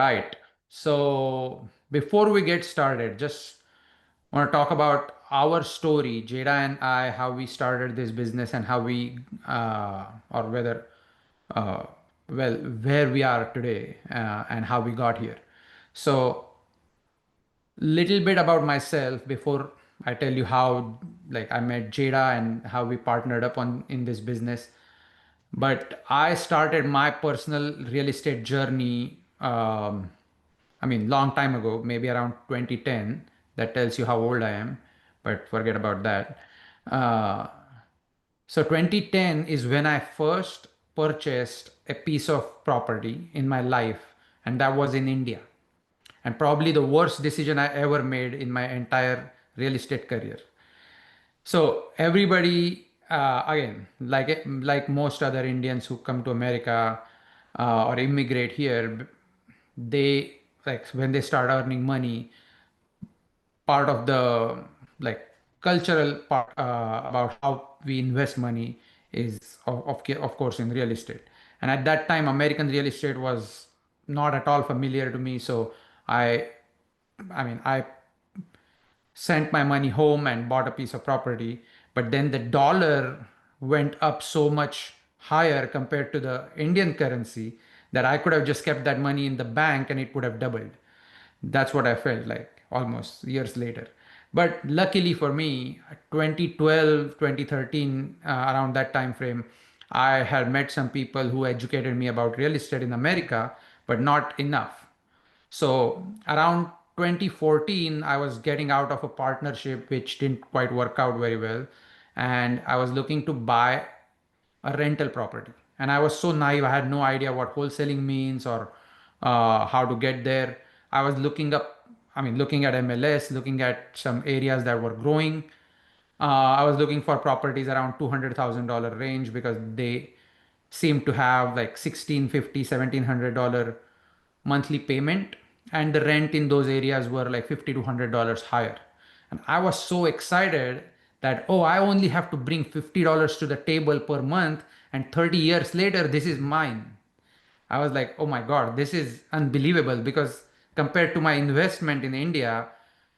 Right. So before we get started, just want to talk about our story, Jada and I, how we started this business and how we, or whether, uh, well, where we are today and how we got here. So little bit about myself before I tell you how like I met Jada and how we partnered up on in this business. But I started my personal real estate journey. I mean, long time ago, maybe around 2010. That tells you how old I am, but forget about that. Uh, so 2010 is when I first purchased a piece of property in my life, and that was in India. And probably the worst decision I ever made in my entire real estate career. So everybody, again, like most other Indians who come to America or immigrate here, they like when they start earning money, part of the like cultural part about how we invest money is of course in real estate. And at that time, American real estate was not at all familiar to me. So I, I sent my money home and bought a piece of property. But then the dollar went up so much higher compared to the Indian currency that I could have just kept that money in the bank and it would have doubled. That's what I felt like almost years later. But luckily for me, 2012, 2013, around that time frame, I had met some people who educated me about real estate in America, but not enough. So around 2014, I was getting out of a partnership which didn't quite work out very well. And I was looking to buy a rental property. And I was so naive, I had no idea what wholesaling means or how to get there. I was looking up, looking at MLS, looking at some areas that were growing. I was looking for properties around $200,000 range because they seem to have like 1650, $1,700 monthly payment, and the rent in those areas were like 50 to $100 higher. And I was so excited that, oh, I only have to bring $50 to the table per month, and 30 years later, this is mine. I was like, oh my God, this is unbelievable because compared to my investment in India,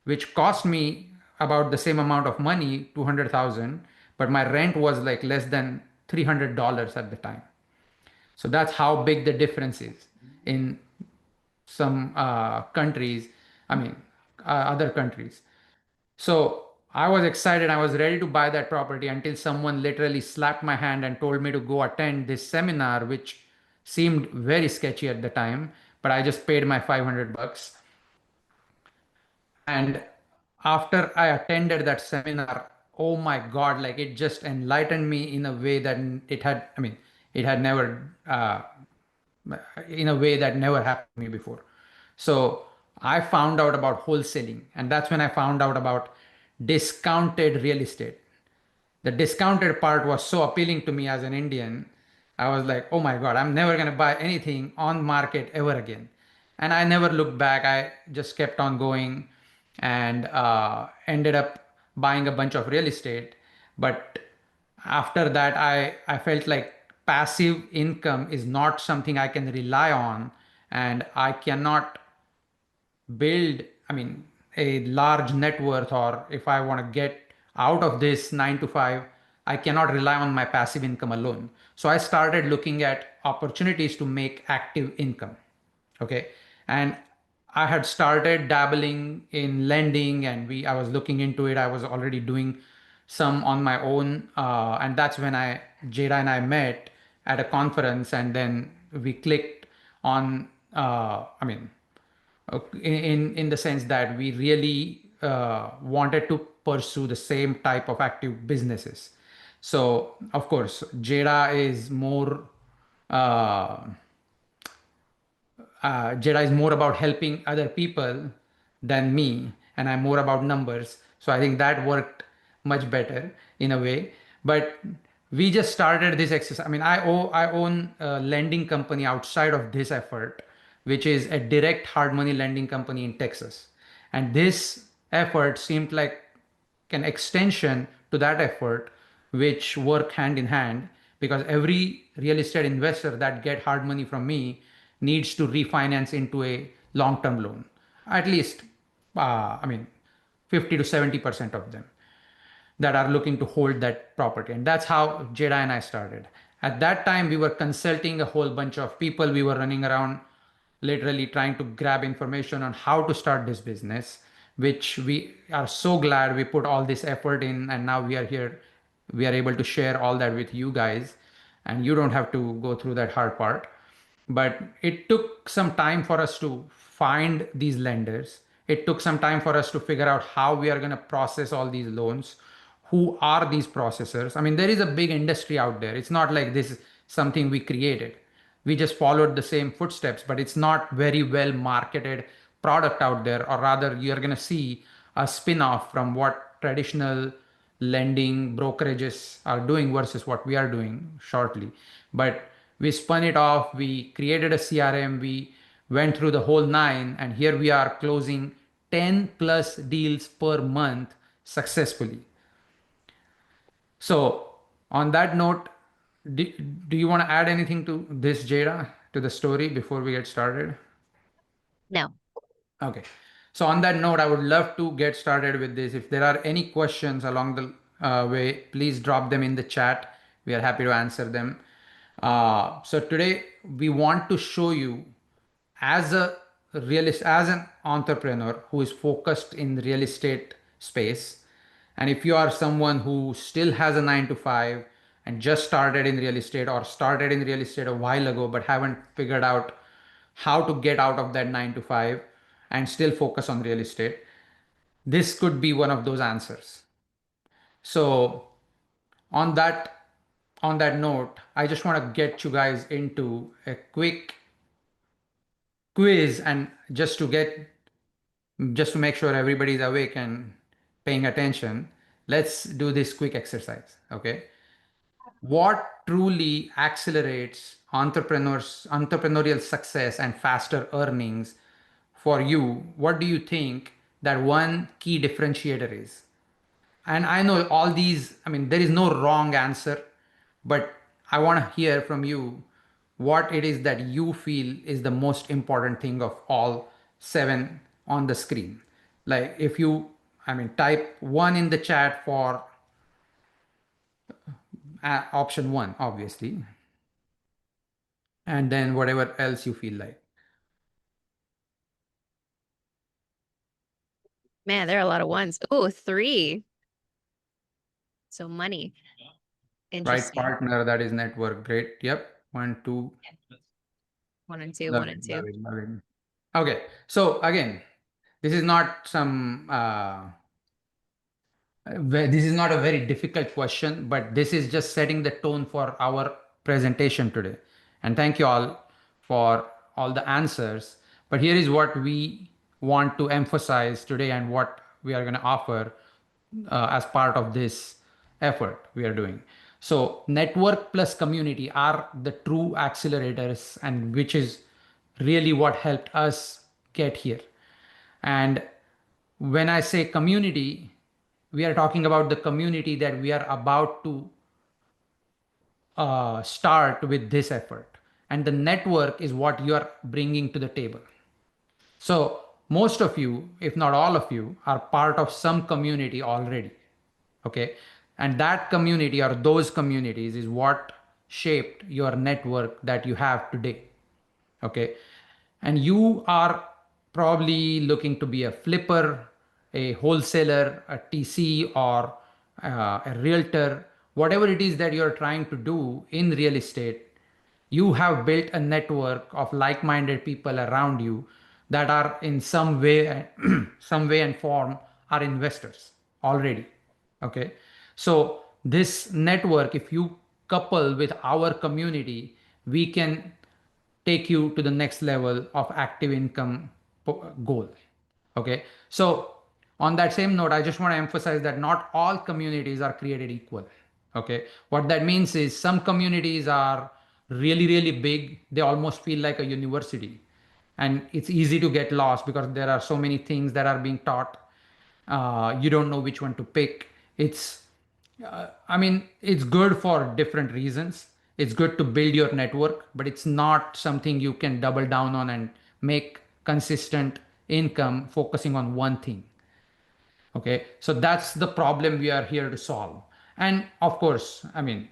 which cost me about the same amount of money, 200,000, but my rent was like less than $300 at the time. So that's how big the difference is in some countries, I mean, other countries. So I was excited. I was ready to buy that property until someone literally slapped my hand and told me to go attend this seminar, which seemed very sketchy at the time. But I just paid my 500 bucks. And after I attended that seminar, oh my God, like it just enlightened me in a way that it had never, in a way that never happened to me before. So I found out about wholesaling, and that's when I found out about discounted real estate. The discounted part was so appealing to me as an Indian. I was like, oh my God, I'm never going to buy anything on market ever again. And I never looked back. I just kept on going and ended up buying a bunch of real estate. But after that, I felt like passive income is not something I can rely on, and I cannot build, a large net worth, or if I want to get out of this 9 to 5, I cannot rely on my passive income alone. So I started looking at opportunities to make active income. Okay. And I had started dabbling in lending, and I was looking into it. I was already doing some on my own. And that's when Jada and I met at a conference, and then we clicked on, in the sense that we really wanted to pursue the same type of active businesses. So of course, uh, Jedi is more about helping other people than me, and I'm more about numbers. So I think that worked much better in a way. But we just started this exercise. I own a lending company outside of this effort, which is a direct hard money lending company in Texas. And this effort seemed like an extension to that effort, which work hand in hand, because every real estate investor that get hard money from me needs to refinance into a long-term loan. At least, I mean, 50 to 70% of them that are looking to hold that property. And that's how Jada and I started. At that time, we were consulting a whole bunch of people. We were running around literally trying to grab information on how to start this business, which we are so glad we put all this effort in. And now we are here. We are able to share all that with you guys. And you don't have to go through that hard part. But it took some time for us to find these lenders. It took some time for us to figure out how we are going to process all these loans. Who are these processors? I mean, there is a big industry out there. It's not like this is something we created. We just followed the same footsteps, but it's not very well marketed product out there. Or rather, you're going to see a spin-off from what traditional lending brokerages are doing versus what we are doing shortly. But we spun it off, we created a CRM, we went through the whole nine, and here we are closing 10 plus deals per month successfully. So, on that note, do, do you want to add anything to this, Jada, to the story before we get started? No. Okay. So on that note, I would love to get started with this. If there are any questions along the way, please drop them in the chat. We are happy to answer them. So today we want to show you as a realist, as an entrepreneur who is focused in the real estate space. And if you are someone who still has a 9 to 5 and just started in real estate or started in real estate a while ago, but haven't figured out how to get out of that 9 to 5 and still focus on real estate, this could be one of those answers. So on that on that note, I just want to get you guys into a quick quiz, and just to make sure everybody is awake and paying attention, let's do this quick exercise. Okay. What truly accelerates entrepreneurial success and faster earnings for you? What do you think that one key differentiator is? And I know all these, I mean, there is no wrong answer, but I want to hear from you what it is that you feel is the most important thing of all seven on the screen. Like if you, I mean, type one in the chat for option one, obviously, and then whatever else you feel like. Man, there are a lot of ones. Oh, 3. So money. Right Interesting. partner, that is network. Great. Yep. One, two. 1 and 2, Love 1 it, and 2. love it, love it. Okay. So again, this is not some this is not a very difficult question, but this is just setting the tone for our presentation today. And thank you all for all the answers. But here is what we want to emphasize today and what we are going to offer as part of this effort we are doing. So, network plus community are the true accelerators, and which is really what helped us get here. And when I say community, we are talking about the community that we are about to start with this effort. And the network is what you are bringing to the table. So, most of you, if not all of you, are part of some community already. Okay. And that community or those communities is what shaped your network that you have today. Okay. And you are probably looking to be a flipper, a wholesaler, a TC, or a realtor, whatever it is that you're trying to do in real estate. You have built a network of like-minded people around you that are in some way some way and form are investors already. Okay. So this network, if you couple with our community, we can take you to the next level of active income goal. Okay. So on that same note, I just want to emphasize that not all communities are created equal. Okay. What that means is some communities are really, really big. They almost feel like a university. And it's easy to get lost because there are so many things that are being taught. You don't know which one to pick. I mean, it's good for different reasons. It's good to build your network, but it's not something you can double down on and make consistent income focusing on one thing. Okay, so that's the problem we are here to solve. And of course, I mean,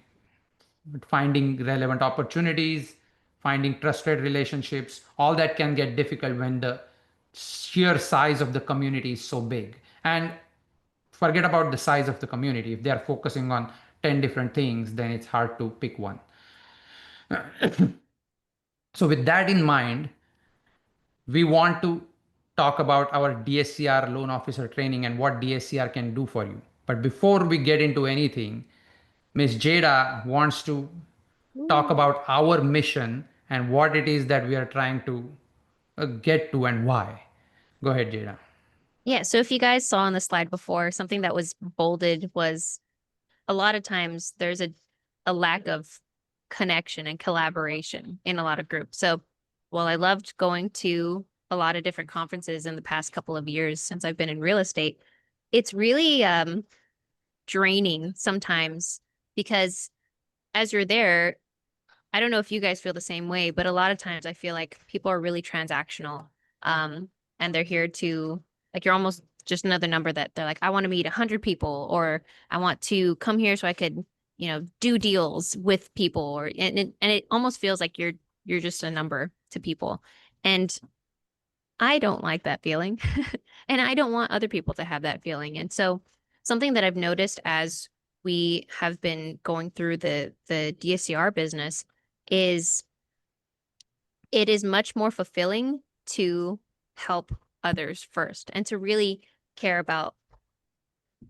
finding relevant opportunities, finding trusted relationships, all that can get difficult when the sheer size of the community is so big. And forget about the size of the community. If they are focusing on 10 different things, then it's hard to pick one. So, with that in mind, we want to talk about our DSCR loan officer training and what DSCR can do for you. But before we get into anything, Miss Jada wants to talk Ooh. about our mission and what it is that we are trying to get to and why. Go ahead, Jada. Yeah, so if you guys saw on the slide before, something that was bolded was a lot of times there's a lack of connection and collaboration in a lot of groups. So while I loved going to a lot of different conferences in the past couple of years since I've been in real estate, it's really draining sometimes because as you're there, I don't know if you guys feel the same way, but a lot of times I feel like people are really transactional. Um, and they're here to like you're almost just another number that they're like, I want to meet 100 people, or I want to come here so I could, do deals with people, or and it almost feels like you're just a number to people. And I don't like that feeling. And I don't want other people to have that feeling. And so something that I've noticed as we have been going through the DSCR business is it is much more fulfilling to help others first and to really care about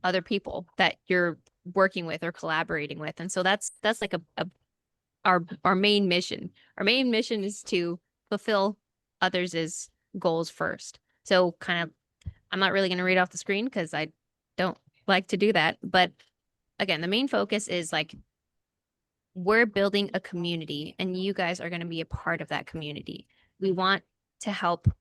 other people that you're working with or collaborating with. And so that's like our main mission. Our main mission is to fulfill others' goals first. So kind of I'm not really going to read off the screen because I don't like to do that. But again, the main focus is like we're building a community and you guys are going to be a part of that community. We want to help,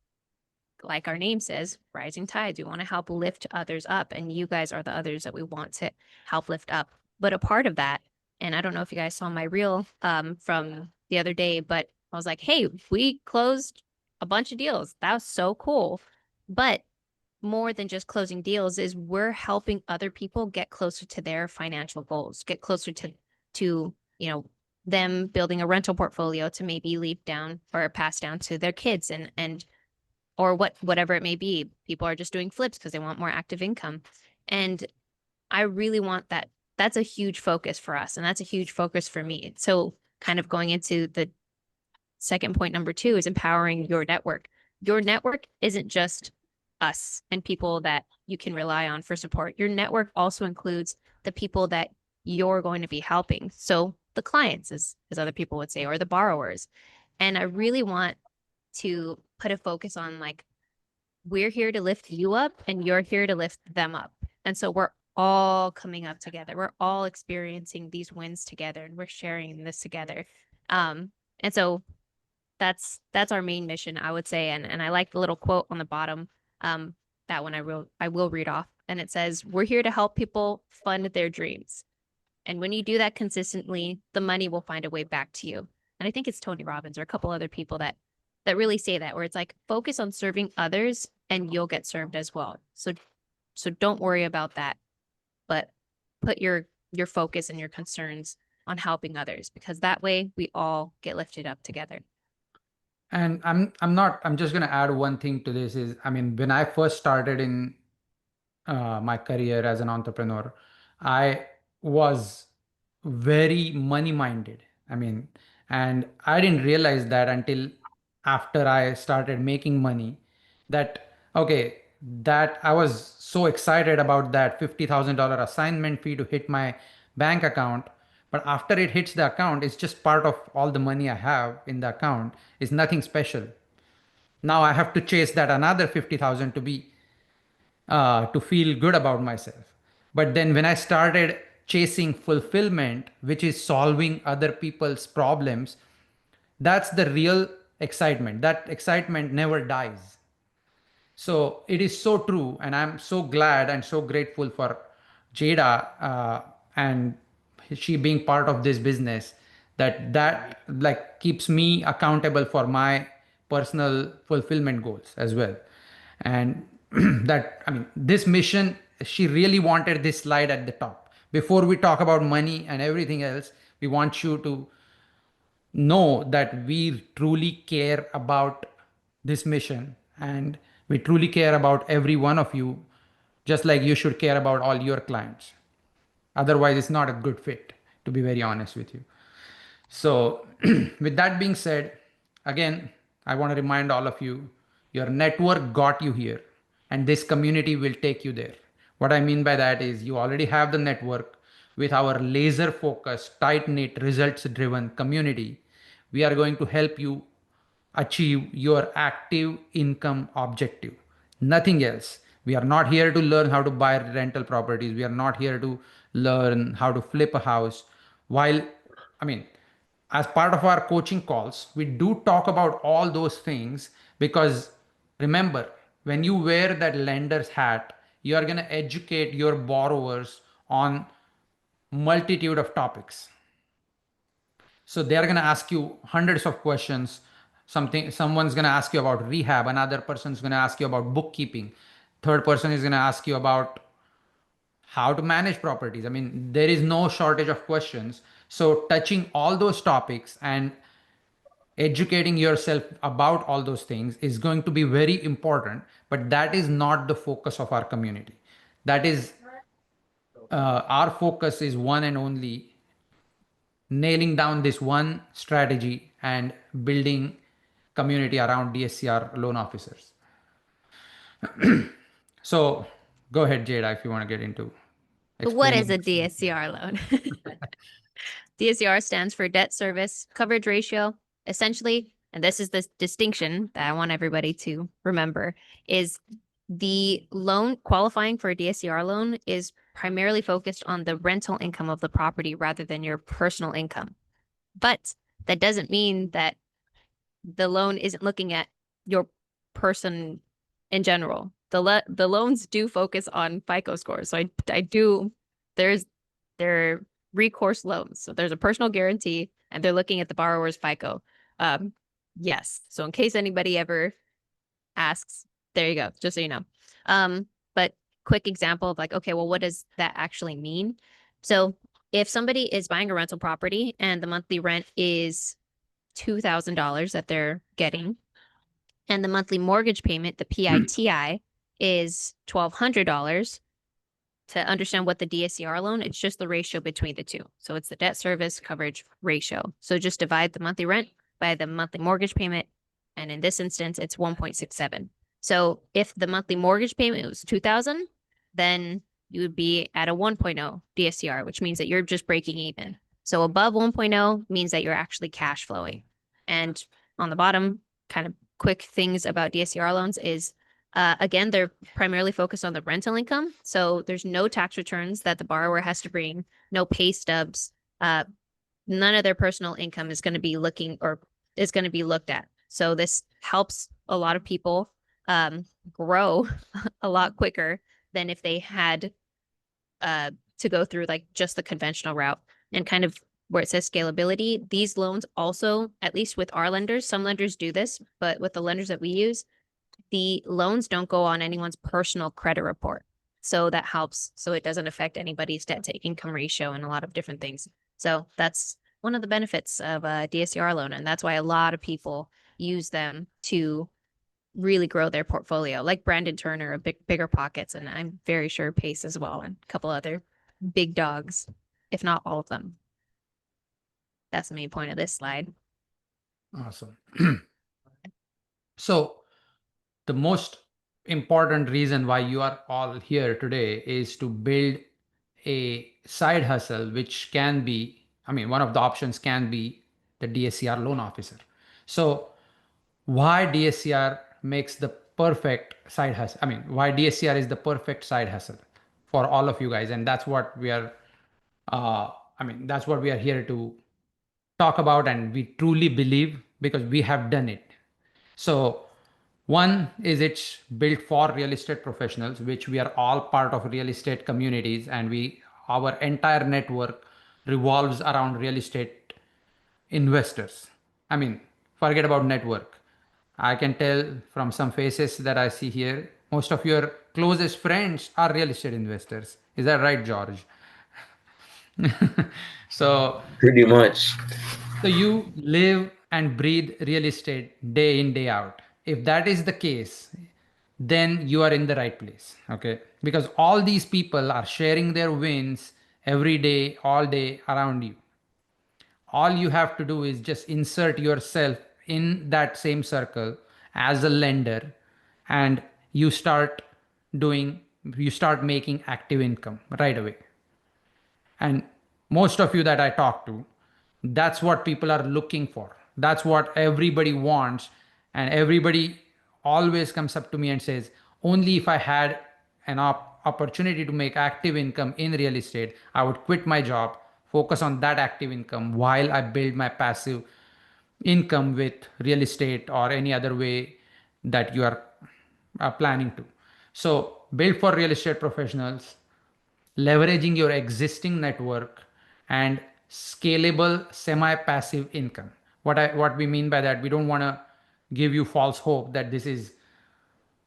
like our name says, rising tides. We want to help lift others up, and you guys are the others that we want to help lift up. But a part of that, and I don't know if you guys saw my reel from the other day, but I was like, hey, we closed a bunch of deals. That was so cool. But more than just closing deals is we're helping other people get closer to their financial goals, get closer to them building a rental portfolio to maybe leave down or pass down to their kids and or whatever it may be. People are just doing flips because they want more active income. And I really want that. That's a huge focus for us. And that's a huge focus for me. So kind of going into the second point, number two, is empowering your network. Your network isn't just us and people that you can rely on for support. Your network also includes the people that you're going to be helping. So the clients, as other people would say, or the borrowers. And I really want to put a focus on like, we're here to lift you up and you're here to lift them up. And so we're all coming up together. We're all experiencing these wins together and we're sharing this together. And so that's our main mission, I would say. And I like the little quote on the bottom. Um, that one I will read off. And it says, we're here to help people fund their dreams. And when you do that consistently, the money will find a way back to you. And I think it's Tony Robbins or a couple other people that really say that, where it's like focus on serving others and you'll get served as well. So don't worry about that, but put your focus and your concerns on helping others, because that way we all get lifted up together. And I'm just gonna add one thing to this is, I mean, when I first started in my career as an entrepreneur, I was very money minded. I mean, and I didn't realize that until after I started making money that, okay, that I was so excited about that $50,000 assignment fee to hit my bank account. But after it hits the account, it's just part of all the money I have in the account. It's nothing special. Now I have to chase that another 50,000 to feel good about myself. But then when I started chasing fulfillment, which is solving other people's problems, that's the real excitement. That excitement never dies. So it is so true. And I'm so glad and so grateful for Jada and she being part of this business, that like keeps me accountable for my personal fulfillment goals as well. And that, I mean, this mission, she really wanted this slide at the top. Before we talk about money and everything else, we want you to know that we truly care about this mission, and we truly care about every one of you, just like you should care about all your clients. Otherwise, it's not a good fit, to be very honest with you. So, with that being said, again, I want to remind all of you, your network got you here, and this community will take you there. What I mean by that is you already have the network. With our laser focused, tight knit, results driven community, we are going to help you achieve your active income objective. Nothing else. We are not here to learn how to buy rental properties. We are not here to learn how to flip a house. While, I mean, as part of our coaching calls, we do talk about all those things because remember, when you wear that lender's hat, you are going to educate your borrowers on multitude of topics. So they are going to ask you hundreds of questions. Someone's going to ask you about rehab. Another person's going to ask you about bookkeeping. Third person is going to ask you about how to manage properties. I mean, there is no shortage of questions. So touching all those topics and educating yourself about all those things is going to be very important. But that is not the focus of our community. That is, our focus is one and only nailing down this one strategy and building community around DSCR loan officers. So go ahead, Jada, if you want to get into What is explaining. a DSCR loan? DSCR stands for debt service coverage ratio. Essentially, and this is the distinction that I want everybody to remember, is the loan qualifying for a DSCR loan is primarily focused on the rental income of the property rather than your personal income. But that doesn't mean that the loan isn't looking at your person in general. The loans do focus on FICO scores. So I do they're recourse loans. So there's a personal guarantee and they're looking at the borrower's FICO. Yes. So in case anybody ever asks, there you go, just so you know. But quick example of like, okay, well, what does that actually mean? So if somebody is buying a rental property and the monthly rent is $2,000 that they're getting, and the monthly mortgage payment, the PITI, is $1,200. To understand what the DSCR loan, it's just the ratio between the two. So it's the debt service coverage ratio. So just divide the monthly rent by the monthly mortgage payment. And in this instance, it's 1.67. So if the monthly mortgage payment was 2,000, then you would be at a 1.0 DSCR, which means that you're just breaking even. So above 1.0 means that you're actually cash flowing. And on the bottom, kind of quick things about DSCR loans is again, they're primarily focused on the rental income. So there's no tax returns that the borrower has to bring, no pay stubs. None of their personal income is going to be looked at. So this helps a lot of people grow a lot quicker than if they had to go through like just the conventional route. And kind of where it says scalability, these loans also, at least with our lenders, some lenders do this, but with the lenders that we use, the loans don't go on anyone's personal credit report. So that helps. So it doesn't affect anybody's debt to income ratio and a lot of different things. So that's one of the benefits of a DSCR loan. And that's why a lot of people use them to really grow their portfolio, like Brandon Turner of Bigger Pockets. And I'm very sure Pace as well, and a couple other big dogs, if not all of them. That's the main point of this slide. Awesome. So the most important reason why you are all here today is to build a side hustle, which can be, I mean, one of the options can be the DSCR loan officer. So why DSCR makes the perfect side hustle? I mean, why DSCR is the perfect side hustle for all of you guys. And that's what we are, that's what we are here to talk about. And we truly believe because we have done it. So one is it's built for real estate professionals, which we are all part of real estate communities, and our entire network revolves around real estate investors. I mean, forget about network. I can tell from some faces that I see here, most of your closest friends are real estate investors. Is that right, George? So, Pretty much. so you live and breathe real estate day in, day out. If that is the case, then you are in the right place. Okay. Because all these people are sharing their wins every day, all day around you. All you have to do is just insert yourself in that same circle as a lender, and you start doing, you start making active income right away. And most of you that I talk to, that's what people are looking for. That's what everybody wants. And everybody always comes up to me and says, only if I had an opportunity to make active income in real estate, I would quit my job, focus on that active income while I build my passive income with real estate or any other way that you are planning to. So, build for real estate professionals, leveraging your existing network, and scalable semi-passive income. What we mean by that, we don't want to give you false hope that this is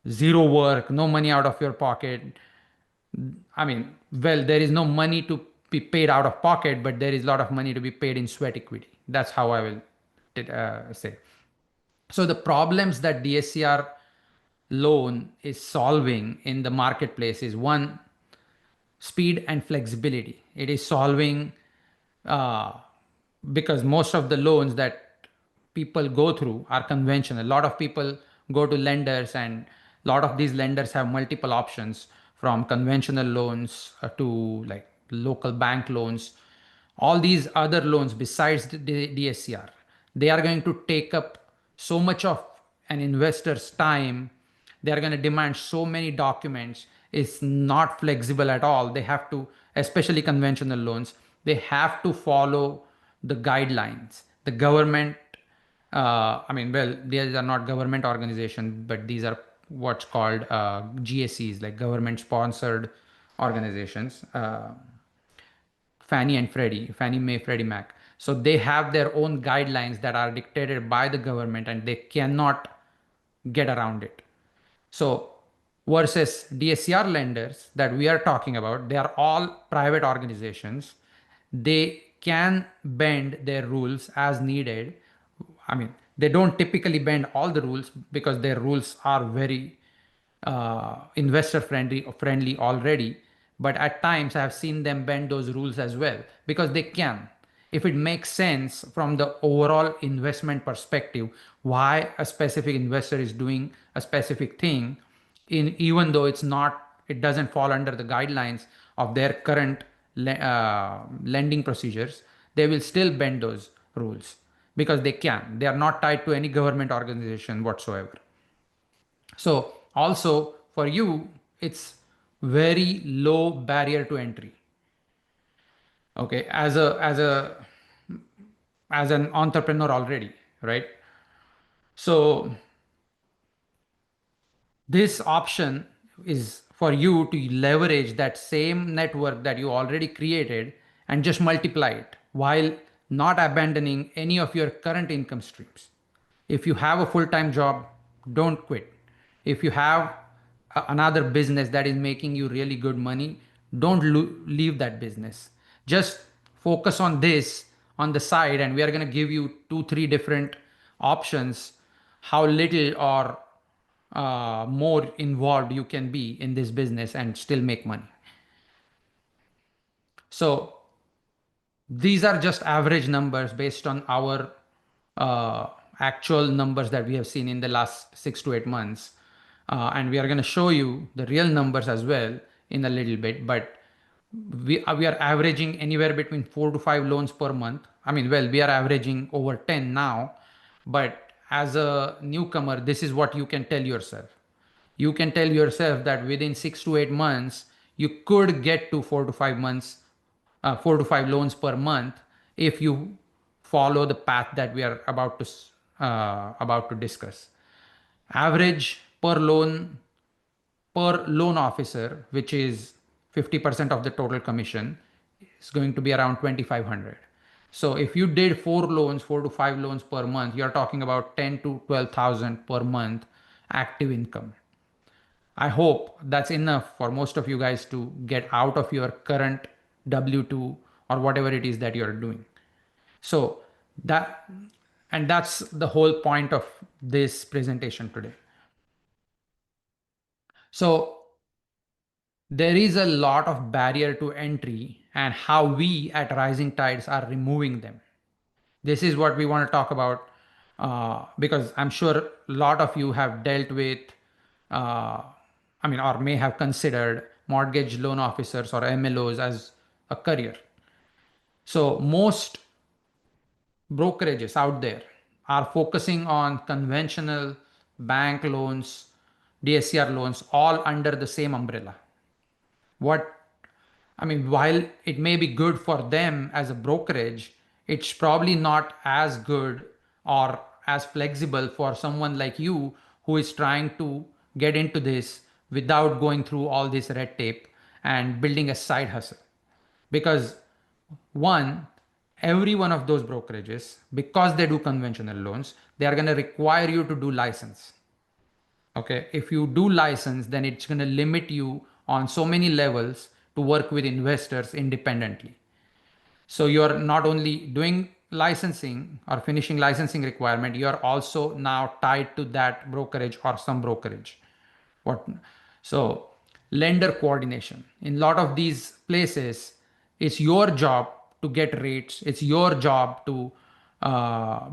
zero work, no money out of your pocket. I mean, well, there is no money to be paid out of pocket, but there is a lot of money to be paid in sweat equity. That's how I will say. So the problems that DSCR loan is solving in the marketplace is one, speed and flexibility. It is solving uh, because most of the loans that people go through are conventional. A lot of people go to lenders, and a lot of these lenders have multiple options from conventional loans to like local bank loans. All these other loans besides the DSCR, they are going to take up so much of an investor's time. They are going to demand so many documents. It's not flexible at all. They have to, especially conventional loans, they have to follow the guidelines. The government, I mean, well, these are not government organizations, but these are what's called GSEs, like government sponsored organizations. Fannie and Freddie, Fannie Mae, Freddie Mac. So they have their own guidelines that are dictated by the government, and they cannot get around it. So versus DSCR lenders that we are talking about, they are all private organizations. They can bend their rules as needed. I mean, they don't typically bend all the rules because their rules are very investor friendly already, but at times I have seen them bend those rules as well because they can, if it makes sense from the overall investment perspective, why a specific investor is doing a specific thing, in even though it's not, it doesn't fall under the guidelines of their current lending procedures, they will still bend those rules because they can. They are not tied to any government organization whatsoever. So also for you, it's very low barrier to entry. Okay, as an entrepreneur already, right? So this option is for you to leverage that same network that you already created and just multiply it while not abandoning any of your current income streams. If you have a full time job, don't quit. If you have another business that is making you really good money, don't leave that business. Just focus on this on the side, and we are going to give you two, three different options how little or more involved you can be in this business and still make money. So these are just average numbers based on our uh, actual numbers that we have seen in the last 6 to 8 months. And we are going to show you the real numbers as well in a little bit. But we are averaging anywhere between 4 to 5 loans per month. I mean, well, we are averaging over 10 now. But as a newcomer, this is what you can tell yourself. You can tell yourself that within 6 to 8 months, you could get to 4 to 5 months, 4 to 5 loans per month if you follow the path that we are about to discuss. Average per loan officer, which is 50% of the total commission, is going to be around 2,500. So if you did 4 loans, 4 to 5 loans per month, you're talking about 10 to 12,000 per month active income. I hope that's enough for most of you guys to get out of your current W2 or whatever it is that you're doing. So that, and that's the whole point of this presentation today. So there is a lot of barrier to entry and how we at Rising Tides are removing them. This is what we want to talk about because I'm sure a lot of you have dealt with, uh, or may have considered mortgage loan officers or MLOs as a career. So most brokerages out there are focusing on conventional bank loans, DSCR loans, all under the same umbrella. What while it may be good for them as a brokerage, it's probably not as good or as flexible for someone like you who is trying to get into this without going through all this red tape and building a side hustle. Because one, every one of those brokerages, because they do conventional loans, they are going to require you to do license. Okay, if you do license, then it's going to limit you on so many levels to work with investors independently. So you're not only doing licensing or finishing licensing requirement, you're also now tied to that brokerage or some brokerage. What so lender coordination in a lot of these places, it's your job to get rates. It's your job to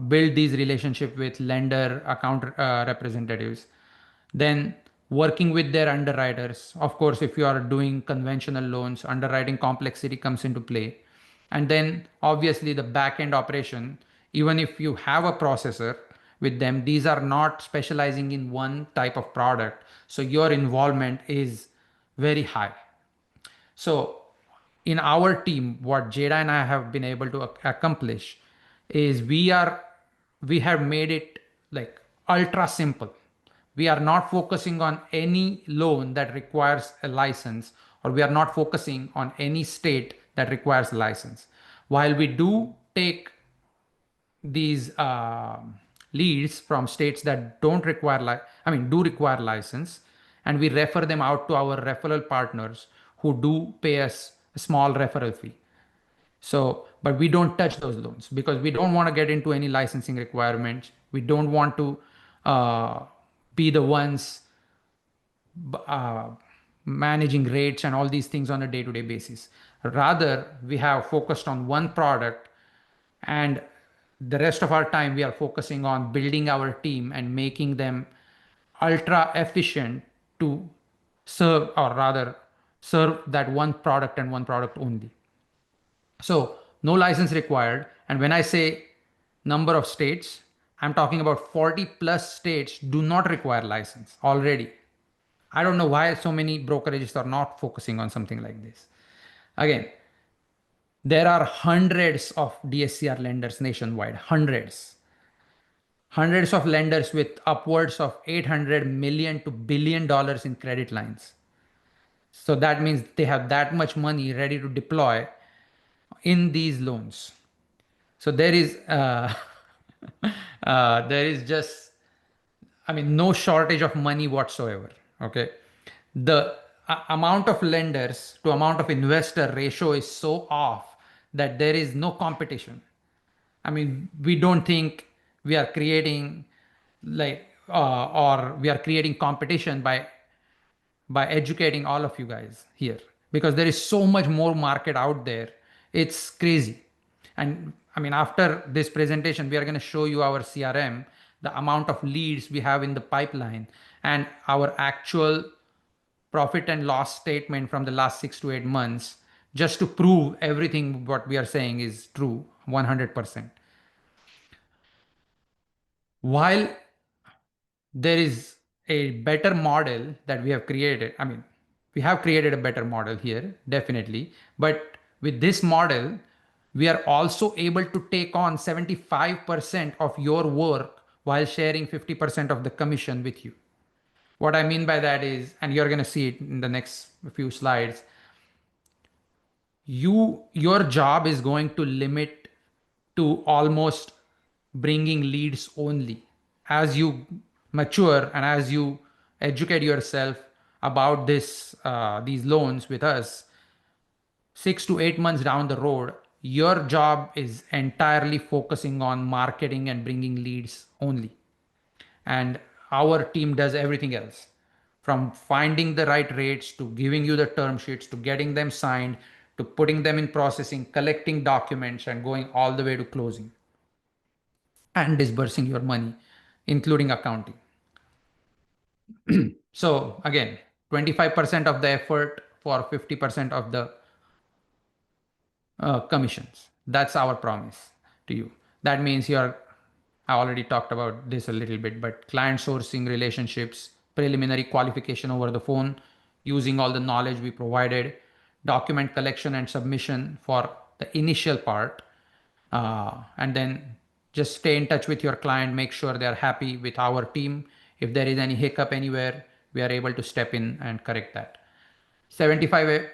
build these relationship with lender account representatives, then working with their underwriters. Of course, if you are doing conventional loans, underwriting complexity comes into play. And then obviously the back end operation, even if you have a processor with them, these are not specializing in one type of product. So your involvement is very high. So in our team, what Jada and I have been able to accomplish is we have made it like ultra simple. We are not focusing on any loan that requires a license, or we are not focusing on any state that requires a license. While we do take these leads from states that don't require do require license, and we refer them out to our referral partners who do pay us a small referral fee. So but we don't touch those loans because we don't want to get into any licensing requirements. We don't want to uh, be the ones uh, managing rates and all these things on a day-to-day basis. Rather, we have focused on one product, and the rest of our time we are focusing on building our team and making them ultra efficient to serve, or rather serve that one product and one product only. So no license required. And when I say number of states, I'm talking about 40 plus states do not require license already. I don't know why so many brokerages are not focusing on something like this. Again, there are hundreds of DSCR lenders nationwide, hundreds of lenders with upwards of 800 million to $1 billion in credit lines. So that means they have that much money ready to deploy in these loans. So there is there is just, no shortage of money whatsoever. Okay, the amount of lenders to amount of investor ratio is so off that there is no competition. We don't think we are creating or we are creating competition by educating all of you guys here, because there is so much more market out there. It's crazy. And after this presentation, we are going to show you our CRM, the amount of leads we have in the pipeline, and our actual profit and loss statement from the last 6 to 8 months, just to prove everything what we are saying is true 100%. While there is a better model that we have created, we have created a better model here, definitely. But with this model, we are also able to take on 75% of your work while sharing 50% of the commission with you. What I mean by that is, and you're going to see it in the next few slides, your job is going to limit to almost bringing leads only. As you mature and as you educate yourself about these loans with us, 6 to 8 months down the road, your job is entirely focusing on marketing and bringing leads only. And our team does everything else, from finding the right rates to giving you the term sheets to getting them signed to putting them in processing, collecting documents, and going all the way to closing and disbursing your money, including accounting. So again, 25% of the effort for 50% of the commissions. That's our promise to you. That means I already talked about this a little bit, but client sourcing relationships, preliminary qualification over the phone, using all the knowledge we provided, document collection and submission for the initial part, and then just stay in touch with your client, make sure they're happy with our team. If there is any hiccup anywhere, we are able to step in and correct that. 75%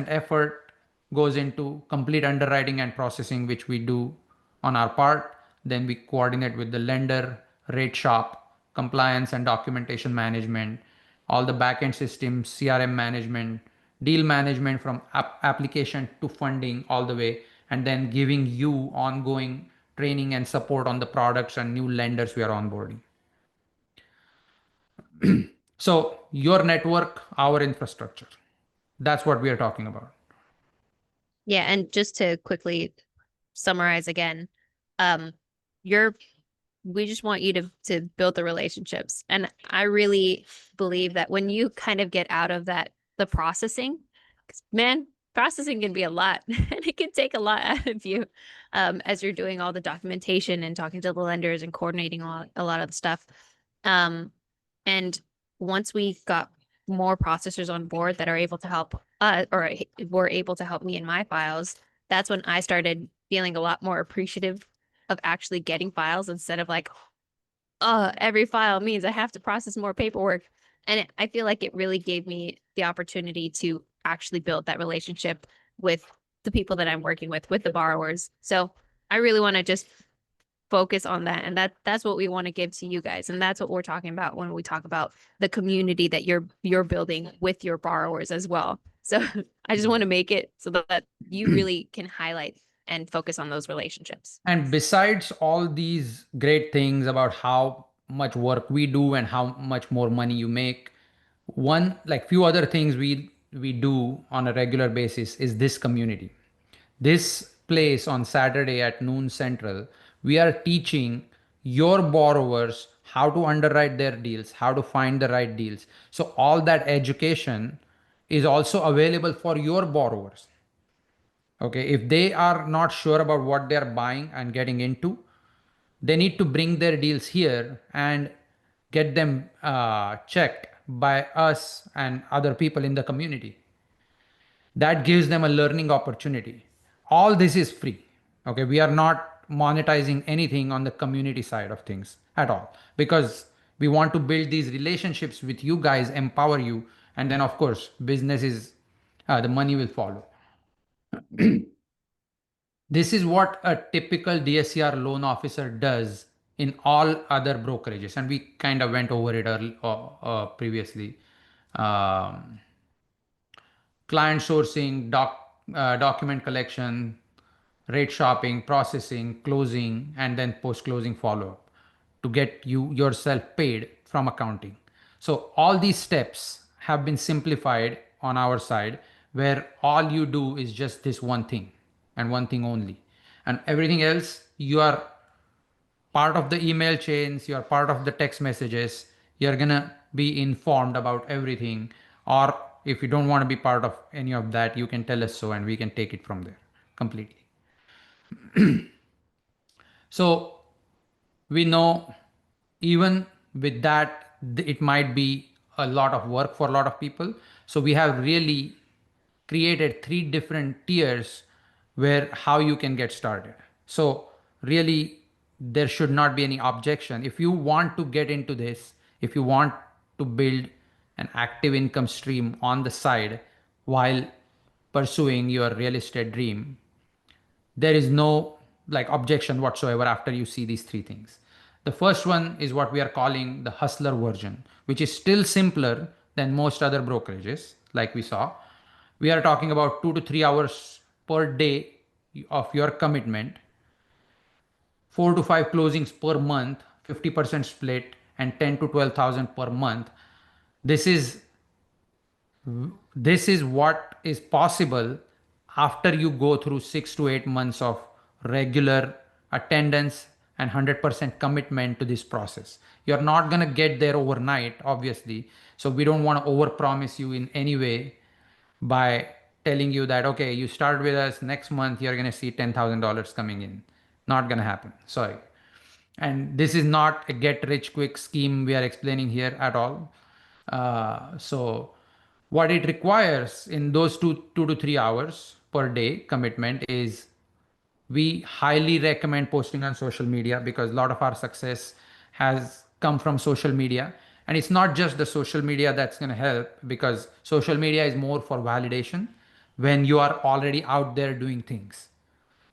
effort goes into complete underwriting and processing, which we do on our part. Then we coordinate with the lender, rate shop, compliance and documentation management, all the backend systems, CRM management, deal management from application to funding all the way, and then giving you ongoing training and support on the products and new lenders we are onboarding. So your network, our infrastructure. That's what we are talking about. Yeah, and just to quickly summarize again, um, you're we just want you to build the relationships. And I really believe that when you kind of get out of the processing, 'cause, man, processing can be a lot and it can take a lot out of you as you're doing all the documentation and talking to the lenders and coordinating a lot of the stuff. Um, and once we got more processors on board that are able to help or were able to help me in my files, that's when I started feeling a lot more appreciative of actually getting files instead of like, oh, every file means I have to process more paperwork. And I feel like it really gave me the opportunity to actually build that relationship with the people that I'm working with the borrowers. So I really want to just focus on that. And that's what we want to give to you guys. And that's what we're talking about when we talk about the community that you're building with your borrowers as well. So I just want to make it so that you really can highlight and focus on those relationships. And besides all these great things about how much work we do and how much more money you make, one like few other things we do on a regular basis is this community. This place on Saturday at noon central, we are teaching your borrowers how to underwrite their deals, how to find the right deals. So all that education is also available for your borrowers. Okay, if they are not sure about what they are buying and getting into, they need to bring their deals here and get them checked by us and other people in the community. That gives them a learning opportunity. All this is free. Okay, we are not monetizing anything on the community side of things at all, because we want to build these relationships with you guys, empower you, and then of course business is the money will follow. This is what a typical DSCR loan officer does in all other brokerages, and we kind of went over it previously. Um, Client sourcing, document collection, rate shopping, processing, closing, and then post-closing follow-up to get you yourself paid from accounting. So all these steps have been simplified on our side, where all you do is just this one thing and one thing only. And everything else, you are part of the email chains, you're part of the text messages, you're gonna be informed about everything. Or if you don't want to be part of any of that, you can tell us so and we can take it from there completely. So we know even with that, it might be a lot of work for a lot of people. So we have really created three different tiers where how you can get started. So really there should not be any objection. If you want to get into this, if you want to build an active income stream on the side while pursuing your real estate dream, there is no like objection whatsoever after you see these three things. The first one is what we are calling the hustler version, which is still simpler than most other brokerages, like we saw. We are talking about 2 to 3 hours per day of your commitment, 4 to 5 closings per month, 50% split, and 10 to 12,000 per month. This is this is what is possible after you go through 6 to 8 months of regular attendance and 100% commitment to this process. You're not going to get there overnight, obviously. So we don't want to overpromise you in any way by telling you that, okay, you start with us next month, you're going to see $10,000 coming in. Not going to happen. Sorry. And this is not a get rich quick scheme we are explaining here at all. So what it requires in those 2 to 3 hours per day commitment is, we highly recommend posting on social media, because a lot of our success has come from social media. And it's not just the social media that's going to help, because social media is more for validation when you are already out there doing things.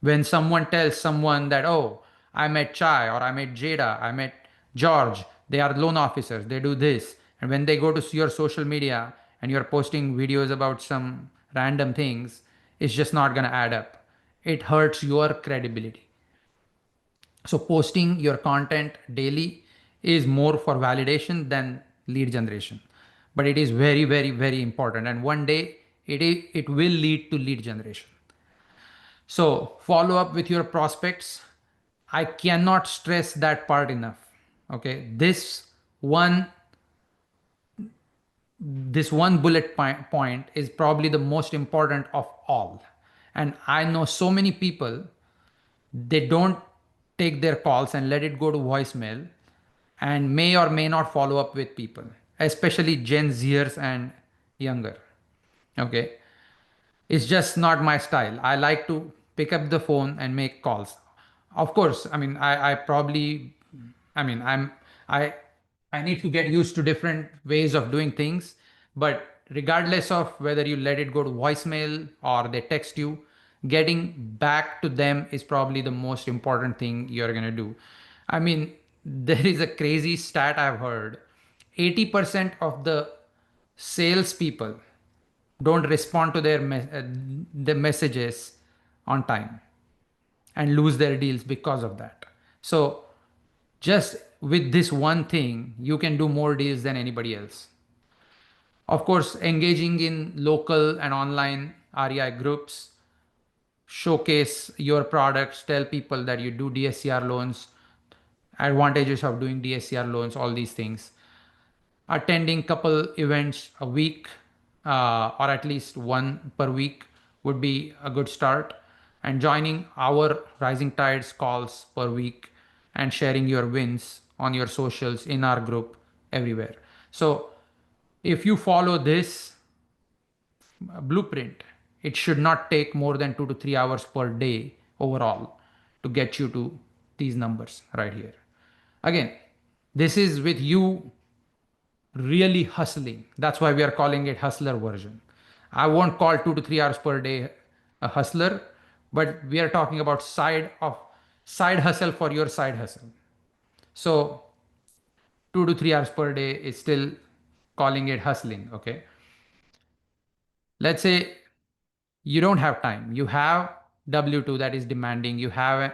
When someone tells someone that, oh, I met Chai, or I met Jada, I met George, they are loan officers, they do this. And when they go to your social media and you're posting videos about some random things, it's just not going to add up. It hurts your credibility. So posting your content daily is more for validation than lead generation. But it is very, very, very important. And one day it will lead to lead generation. So follow up with your prospects. I cannot stress that part enough. Okay. This one bullet point is probably the most important of all. And I know so many people, they don't take their calls and let it go to voicemail, and may or may not follow up with people, especially Gen Zers and younger. Okay. It's just not my style. I like to pick up the phone and make calls. Of course, I mean, I probably, I mean, I, I need to get used to different ways of doing things. But regardless of whether you let it go to voicemail or they text you, getting back to them is probably the most important thing you're going to do. I mean, there is a crazy stat I've heard. 80% of the salespeople don't respond to the messages on time and lose their deals because of that. So just with this one thing, you can do more deals than anybody else. Of course, engaging in local and online REI groups, showcase your products, tell people that you do DSCR loans, advantages of doing DSCR loans, all these things. Attending couple events a week, or at least one per week, would be a good start. And joining our Rising Tides calls per week and sharing your wins on your socials in our group everywhere. So if you follow this blueprint, it should not take more than 2 to 3 hours per day overall to get you to these numbers right here. Again, this is with you really hustling. That's why we are calling it hustler version. I won't call 2 to 3 hours per day a hustler, but we are talking about side hustle for your side hustle. So 2 to 3 hours per day is still calling it hustling. Okay. Let's say you don't have time. You have W2 that is demanding. You have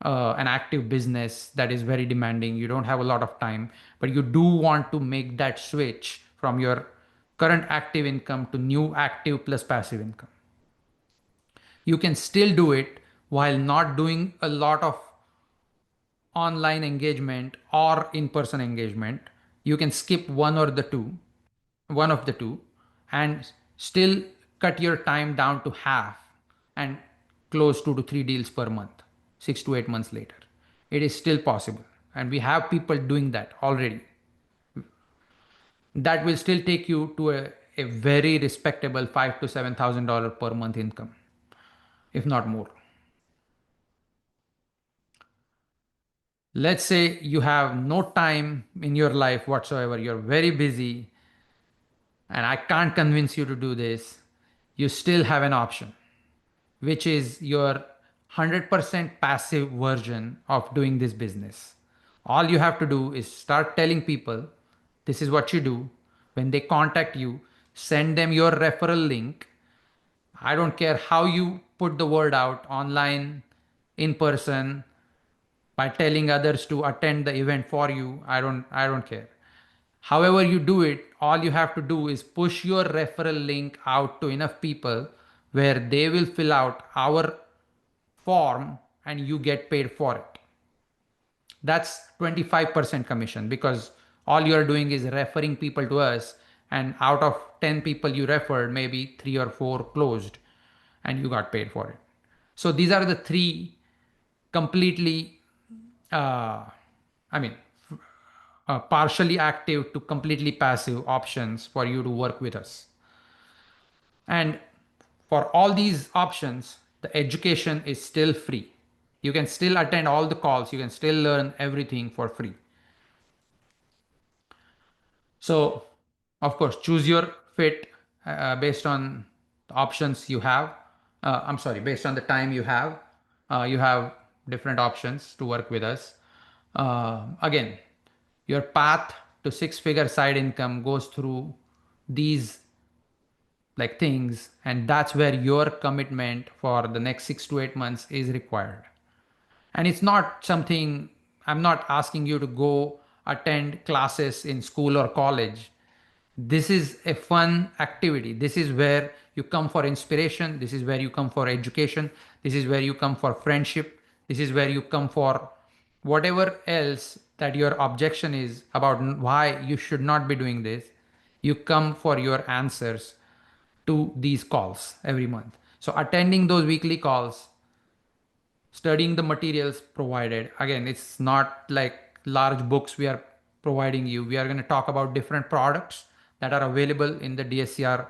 an active business that is very demanding. You don't have a lot of time, but you do want to make that switch from your current active income to new active plus passive income. You can still do it while not doing a lot of online engagement or in-person engagement. You can skip one of the two, and still cut your time down to half and close 2 to 3 deals per month, 6 to 8 months later. It is still possible. And we have people doing that already. That will still take you to a very respectable $5,000 to $7,000 per month income, if not more. Let's say you have no time in your life whatsoever, you're very busy, and I can't convince you to do this. You still have an option, which is your 100% passive version of doing this business. All you have to do is start telling people this is what you do. When they contact you, send them your referral link. I don't care how you put the word out online, in person, by telling others to attend the event for you. I don't care. However you do it, all you have to do is push your referral link out to enough people where they will fill out our form and you get paid for it. That's 25% commission because all you're doing is referring people to us, and out of 10 people you referred, maybe 3 or 4 closed and you got paid for it. So these are the three completely, uh, I mean, partially active to completely passive options for you to work with us. And for all these options, the education is still free. You can still attend all the calls, you can still learn everything for free. So, of course, choose your fit based on the options you have. I'm sorry, based on the time you have. You have different options to work with us. Again, your path to six-figure side income goes through these like things, and that's where your commitment for the next 6 to 8 months is required. And it's not something, I'm not asking you to go attend classes in school or college. This is a fun activity. This is where you come for inspiration. This is where you come for education. This is where you come for friendship. This is where you come for whatever else that your objection is about why you should not be doing this. You come for your answers to these calls every month. So attending those weekly calls, studying the materials provided. Again, it's not like large books we are providing you. We are going to talk about different products that are available in the DSCR.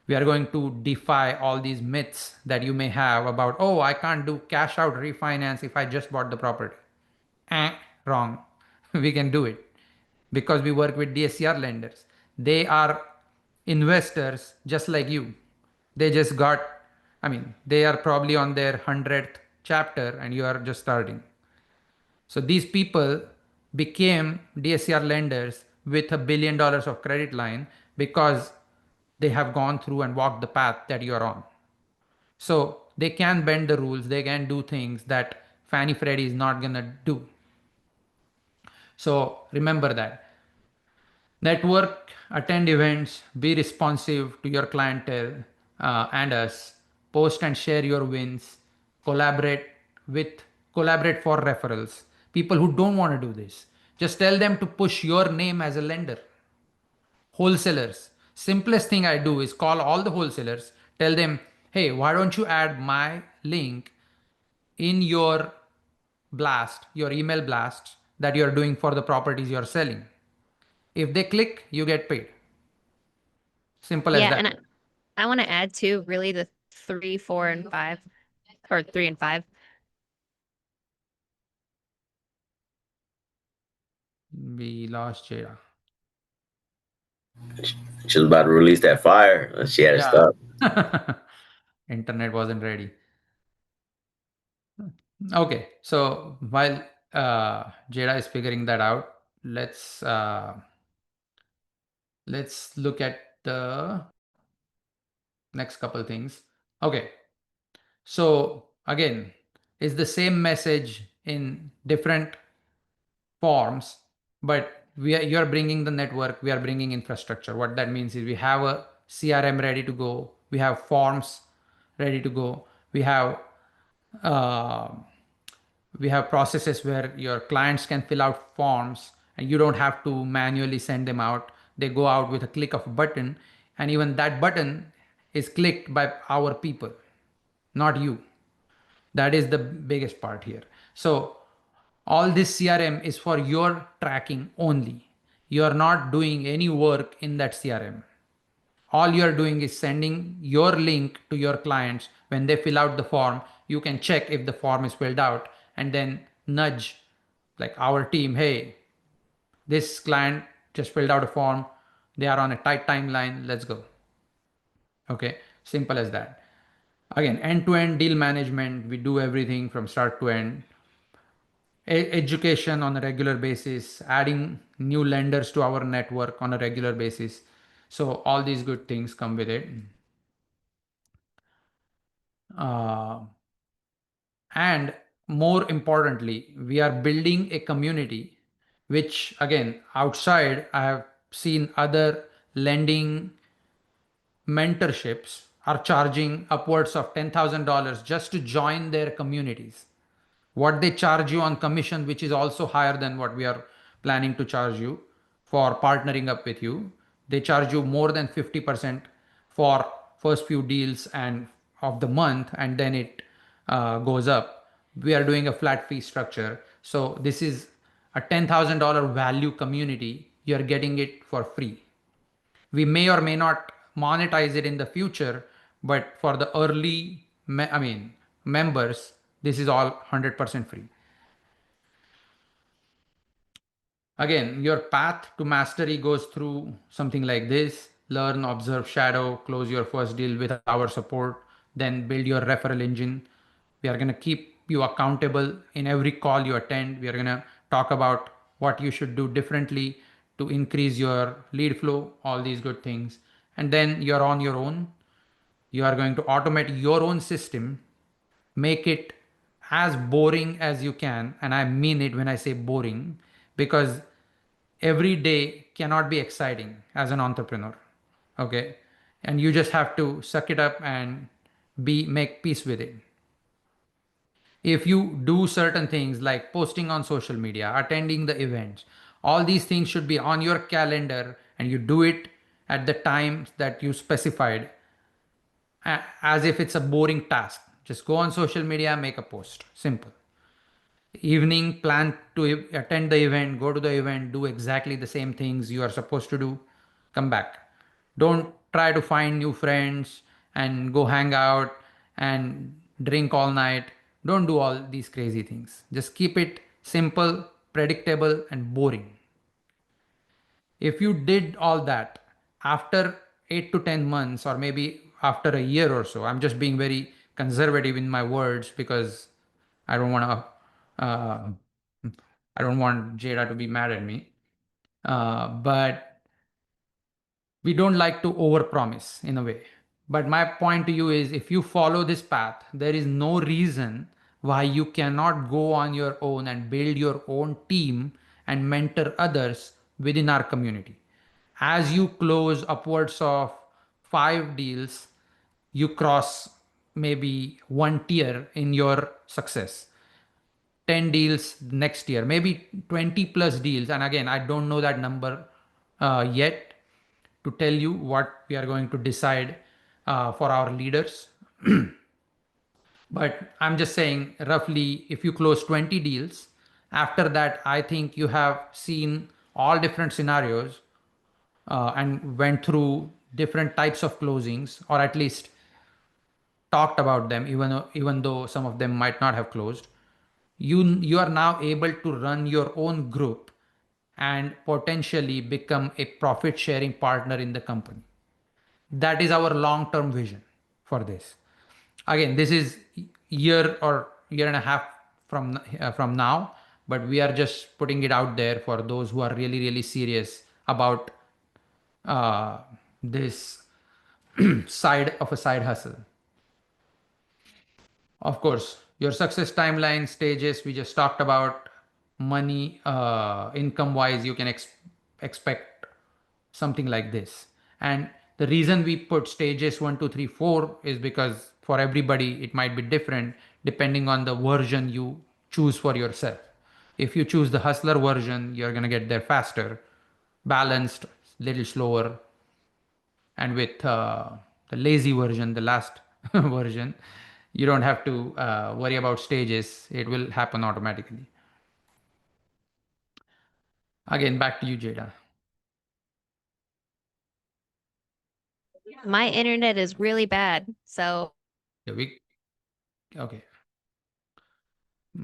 We are going to defy all these myths that you may have about, oh, I can't do cash out refinance if I just bought the property. Eh, wrong. We can do it because we work with DSCR lenders. They are investors just like you. They just got, I mean, they are probably on their 100th chapter and you are just starting. So these people became DSCR lenders with $1 billion of credit line because they have gone through and walked the path that you are on. So they can bend the rules, they can do things that Fannie Freddie is not gonna do. So remember that. Network, attend events, be responsive to your clientele and us, post and share your wins, collaborate with, collaborate for referrals. People who don't want to do this, just tell them to push your name as a lender. Wholesalers, simplest thing I do is call all the wholesalers, tell them, hey, why don't you add my link in your blast, your email blasts that you're doing for the properties you're selling. If they click, you get paid. Simple as Yeah, that. and I want to add too, really the 3, 4, and 5, or 3 and 5. We lost Jada. She was about to release that fire. She had to Yeah. stop. Internet wasn't ready. Okay. So while Jada is figuring that out, let's look at the next couple things. Okay. So again, it's the same message in different forms, but you're bringing the network, we are bringing infrastructure. What that means is we have a CRM ready to go, we have forms ready to go, uh, we have processes where your clients can fill out forms and you don't have to manually send them out. They go out with a click of a button, and even that button is clicked by our people, not you. That is the biggest part here. So all this CRM is for your tracking only. You are not doing any work in that CRM. All you are doing is sending your link to your clients. When they fill out the form, you can check if the form is filled out and then nudge like our team, hey, this client just filled out a form. They are on a tight timeline. Let's go. Okay, simple as that. Again, end-to-end deal management. We do everything from start to end. Education on a regular basis, adding new lenders to our network on a regular basis. So all these good things come with it. Uh, and more importantly, we are building a community, which again, outside, I have seen other lending mentorships are charging upwards of $10,000 just to join their communities. What they charge you on commission, which is also higher than what we are planning to charge you for partnering up with you. They charge you more than 50% for first few deals and of the month, and then it goes up. We are doing a flat fee structure. So this is a $10,000 value community. You're getting it for free. We may or may not monetize it in the future, but for the early, members, this is all 100% free. Again, your path to mastery goes through something like this: learn, observe, shadow, close your first deal with our support, then build your referral engine. We are going to keep you accountable in every call you attend. We are going to talk about what you should do differently to increase your lead flow, all these good things. And then you're on your own. You are going to automate your own system, make it as boring as you can. And I mean it when I say boring, because every day cannot be exciting as an entrepreneur. Okay. And you just have to suck it up and make peace with it. If you do certain things like posting on social media, attending the events, all these things should be on your calendar, and you do it at the times that you specified, as if it's a boring task. Just go on social media, make a post. Simple. Evening, plan to attend the event, go to the event, do exactly the same things you are supposed to do, come back. Don't try to find new friends and go hang out and drink all night. Don't do all these crazy things. Just keep it simple, predictable, and boring. If you did all that after 8 to 10 months, or maybe after a year or so, I'm just being very conservative in my words because I don't want to, I don't want Jada to be mad at me. But we don't like to overpromise in a way. But my point to you is, if you follow this path, there is no reason why you cannot go on your own and build your own team and mentor others within our community. As you close upwards of 5 deals, you cross maybe one tier in your success. 10 deals next year, maybe 20 plus deals. And again, I don't know that number yet to tell you what we are going to decide for our leaders. But I'm just saying, roughly, if you close 20 deals, after that, I think you have seen all different scenarios and went through different types of closings, or at least talked about them, even though some of them might not have closed. You are now able to run your own group and potentially become a profit sharing partner in the company. That is our long term vision for this. Again, this is year or year and a half from now, but we are just putting it out there for those who are really serious about uh, this side of a side hustle. Of course, your success timeline stages we just talked about. Money, income wise, you can expect something like this. And the reason we put stages 1, 2, 3, 4 is because for everybody it might be different depending on the version you choose for yourself. If you choose the hustler version, you're going to get there faster, balanced, little slower. And with the lazy version, the last version, you don't have to worry about stages. It will happen automatically. Again, back to you, Jada. My internet is really bad. So Yeah, okay.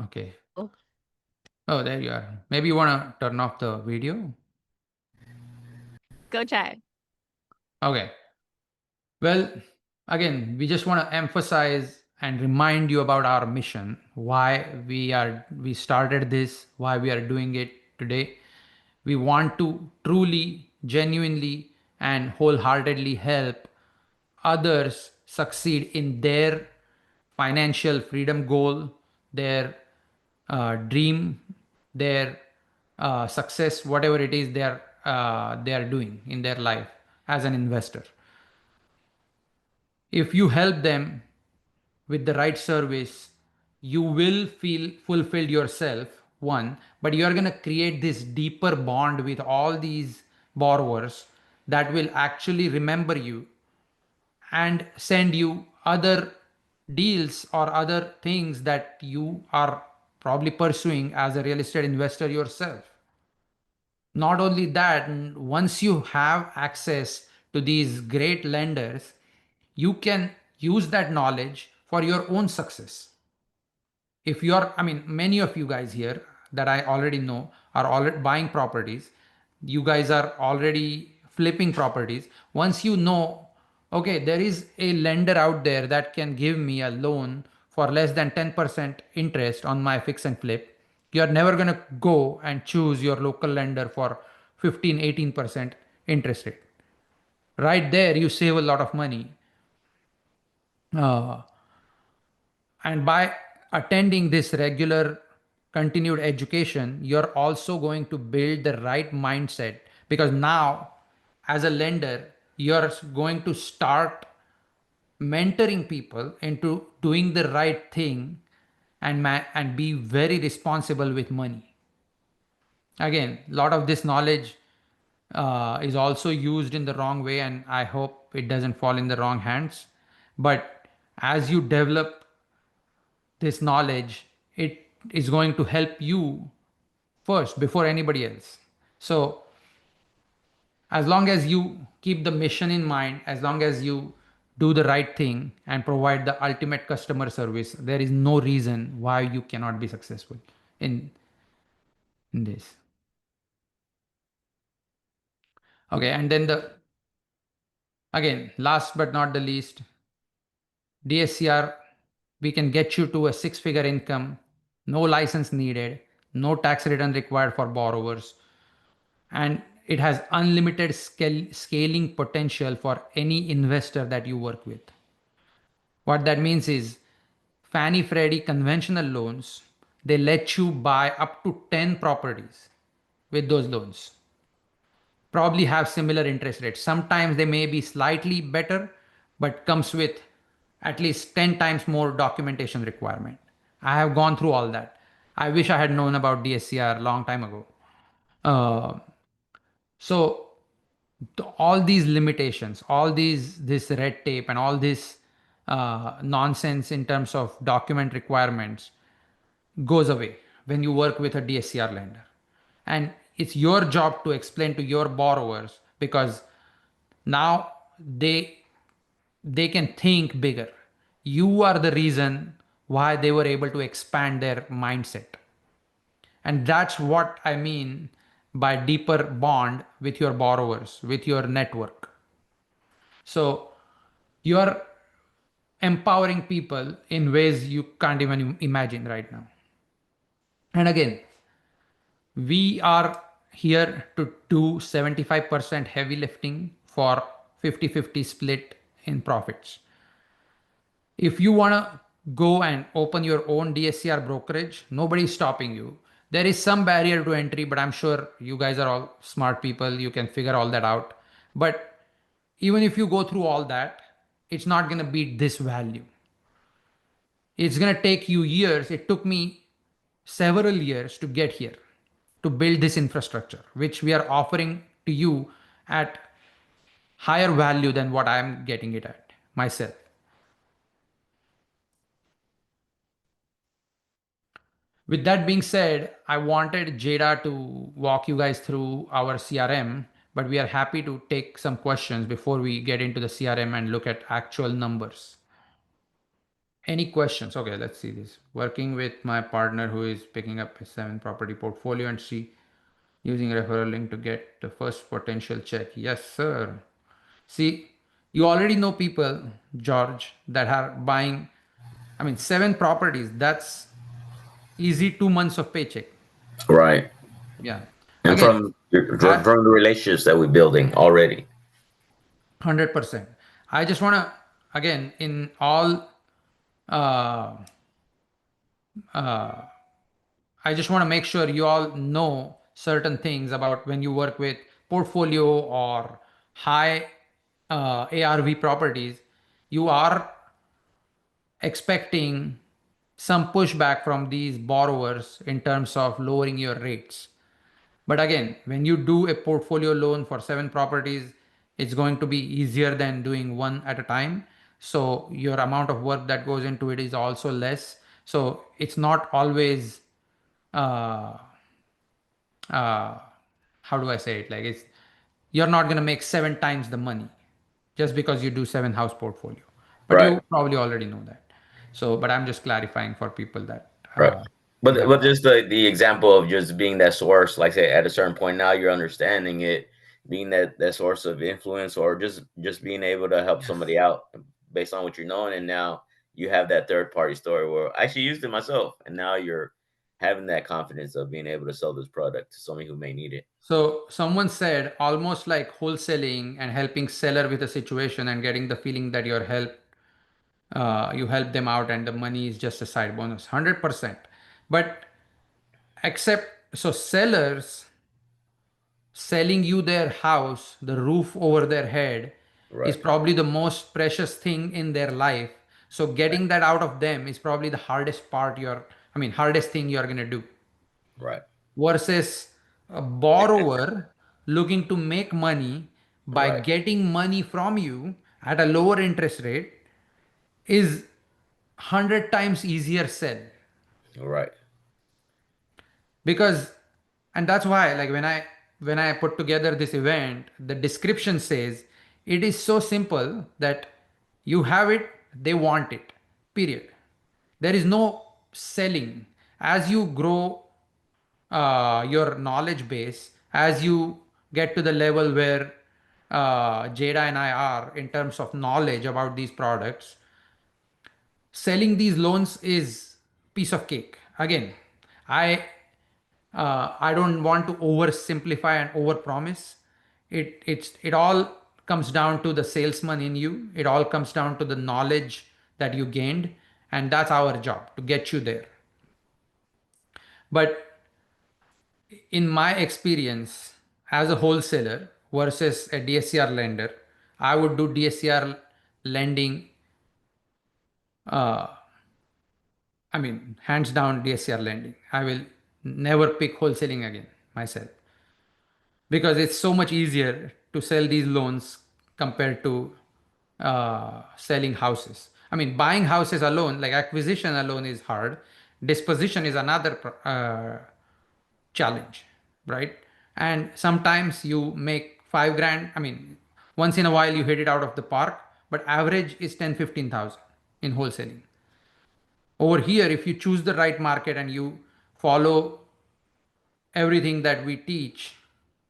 Okay. oh, Oh, there you are. Maybe you want to turn off the video. go try. Okay. Well, again, we just want to emphasize and remind you about our mission, why we started this, why we are doing it today. We want to truly, genuinely, and wholeheartedly help others succeed in their financial freedom goal, their dream, their success, whatever it is they are doing in their life as an investor. If you help them with the right service, you will feel fulfilled yourself, one, but you are going to create this deeper bond with all these borrowers that will actually remember you and send you other deals or other things that you are probably pursuing as a real estate investor yourself. Not only that, once you have access to these great lenders, you can use that knowledge for your own success. If you're, I mean, many of you guys here that I already know are already buying properties. You guys are already flipping properties. Once you know, okay, there is a lender out there that can give me a loan for less than 10% interest on my fix and flip, you're never going to go and choose your local lender for 15, 18% interest rate. Right there, you save a lot of money. Uh, And by attending this regular continued education, you're also going to build the right mindset, because now, as a lender, you're going to start mentoring people into doing the right thing and and be very responsible with money. Again, a lot of this knowledge is also used in the wrong way, and I hope it doesn't fall in the wrong hands. But as you develop this knowledge, it is going to help you first before anybody else. So as long as you keep the mission in mind, as long as you do the right thing and provide the ultimate customer service, there is no reason why you cannot be successful in this. Okay, and then the again, last but not the least, DSCR, we can get you to a six-figure income, no license needed, no tax return required for borrowers, and it has unlimited scaling potential for any investor that you work with. What that means is Fannie Freddie conventional loans, they let you buy up to 10 properties with those loans. Probably have similar interest rates. Sometimes they may be slightly better, but comes with at least 10 times more documentation requirement. I have gone through all that. I wish I had known about DSCR a long time ago. Uh, so all these limitations, all this red tape and all this nonsense in terms of document requirements goes away when you work with a DSCR lender. And it's your job to explain to your borrowers, because now they can think bigger. You are the reason why they were able to expand their mindset. And that's what I mean by deeper bond with your borrowers, with your network. So you're empowering people in ways you can't even imagine right now. And again, we are here to do 75% heavy lifting for 50-50 split in profits. If you want to go and open your own DSCR brokerage, nobody's stopping you. There is some barrier to entry, but I'm sure you guys are all smart people. You can figure all that out. But even if you go through all that, it's not going to beat this value. It's going to take you years. It took me several years to get here, to build this infrastructure, which we are offering to you at higher value than what I'm getting it at myself. With that being said, I wanted Jada to walk you guys through our CRM, but we are happy to take some questions before we get into the CRM and look at actual numbers. Any questions? Okay, let's see this. Working with my partner who is picking up a 7 property portfolio, and she using referral link to get the first potential check. Yes, sir. See, You already know people, George, that are buying, I mean, 7 properties. That's easy 2 months of paycheck. Right. Yeah. And Again, from I, the relationships that we're building already. 100%. I just want to, again, in all, uh, I just want to make sure you all know certain things about when you work with portfolio or high ARV properties. You are expecting some pushback from these borrowers in terms of lowering your rates. But again, when you do a portfolio loan for 7 properties, it's going to be easier than doing one at a time. So your amount of work that goes into it is also less. So it's not always, uh, uh, how do I say it? Like it's, you're not going to make 7 times the money just because you do 7 house portfolio. But Right. you probably already know that. So, but I'm just clarifying for people that Right. you But have. just the example of just being that source, like I said, at a certain point now you're understanding it, being that source of influence, or just being able to help Yes. somebody out based on what you're knowing, and now you have that third party story where I actually used it myself, and now you're having that confidence of being able to sell this product to somebody who may need it. So someone said almost like wholesaling and helping seller with a situation and getting the feeling that you help them out and the money is just a side bonus. 100%. But except so sellers selling you their house, the roof over their head, is Right. probably the most precious thing in their life. So getting that out of them is probably the hardest part I mean, hardest thing you're gonna do. Right. Versus a borrower looking to make money by Right. getting money from you at a lower interest rate is 100 times easier sell. Right. Because and that's why like when I put together this event, the description says it is so simple that you have it, they want it, period. There is no selling. As you grow your knowledge base, as you get to the level where Jada and I are in terms of knowledge about these products, selling these loans is piece of cake. Again, I I don't want to oversimplify and overpromise. It all comes down to the salesman in you. It all comes down to the knowledge that you gained, and that's our job to get you there. But in my experience as a wholesaler versus a DSCR lender, I would do DSCR lending. I mean, hands down DSCR lending. I will never pick wholesaling again myself because it's so much easier to sell these loans compared to selling houses. I mean, buying houses alone, like acquisition alone, is hard. Disposition is another challenge, right? And sometimes you make 5 grand. I mean, once in a while you hit it out of the park, but average is 10, 15,000 in wholesaling. Over here, if you choose the right market and you follow everything that we teach,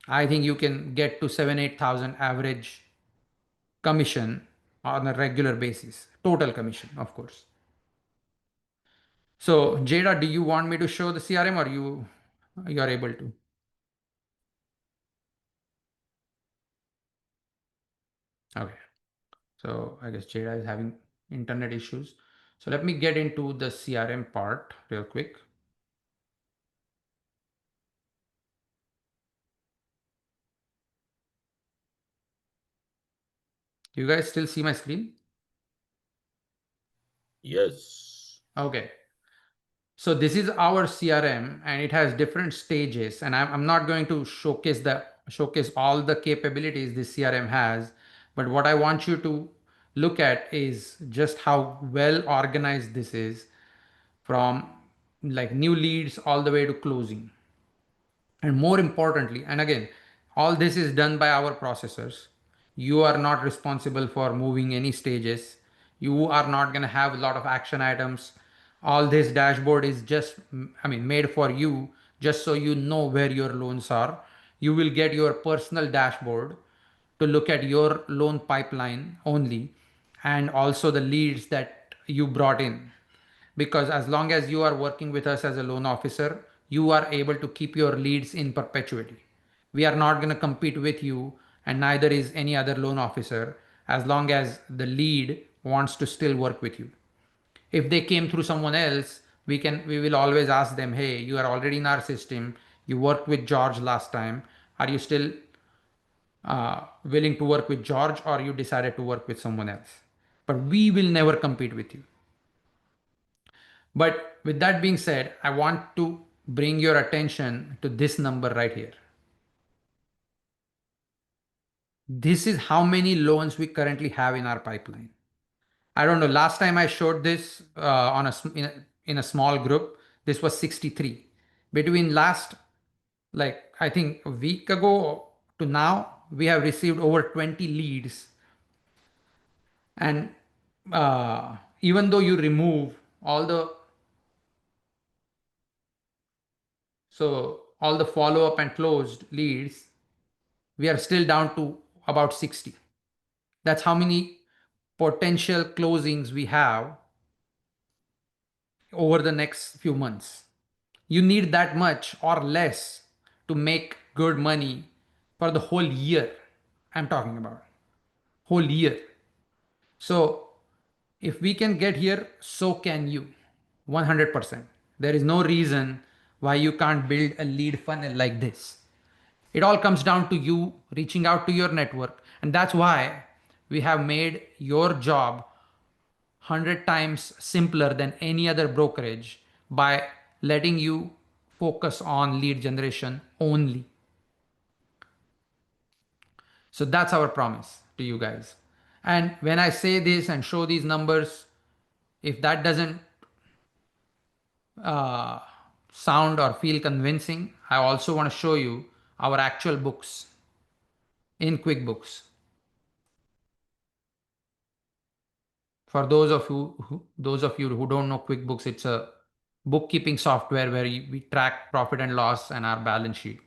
I think you can get to 7, 8,000 average commission on a regular basis. Total commission, of course. So Jada, do you want me to show the CRM or you are able to? Okay. So I guess Jada is having internet issues. So let me get into the CRM part real quick. Do you guys still see my screen? Yes. Okay. So this is our CRM and it has different stages, and I'm not going to showcase all the capabilities this CRM has, but what I want you to look at is just how well organized this is from like new leads all the way to closing. And more importantly, and again, all this is done by our processors. You are not responsible for moving any stages. You are not going to have a lot of action items. All this dashboard is just, I mean, made for you just so you know where your loans are. You will get your personal dashboard to look at your loan pipeline only and also the leads that you brought in. Because as long as you are working with us as a loan officer, you are able to keep your leads in perpetuity. We are not going to compete with you, and neither is any other loan officer, as long as the lead wants to still work with you. If they came through someone else, we will always ask them, hey, you are already in our system, you worked with George last time, are you still willing to work with George, or you decided to work with someone else? But we will never compete with you. But with that being said, I want to bring your attention to this number right here. This is how many loans we currently have in our pipeline. I don't know. Last time I showed this in a small group, this was 63. Between last, like I think a week ago to now, we have received over 20 leads. And even though you remove all the all the follow up and closed leads, we are still down to about 60. That's how many potential closings we have over the next few months. You need that much or less to make good money for the whole year. I'm talking about whole year. So if we can get here, so can you. 100%. There is no reason why you can't build a lead funnel like this. It all comes down to you reaching out to your network. And that's why we have made your job 100 times simpler than any other brokerage by letting you focus on lead generation only. So that's our promise to you guys. And when I say this and show these numbers, if that doesn't uh, sound or feel convincing, I also want to show you our actual books in QuickBooks. For those of you who don't know QuickBooks, it's a bookkeeping software where we track profit and loss and our balance sheet.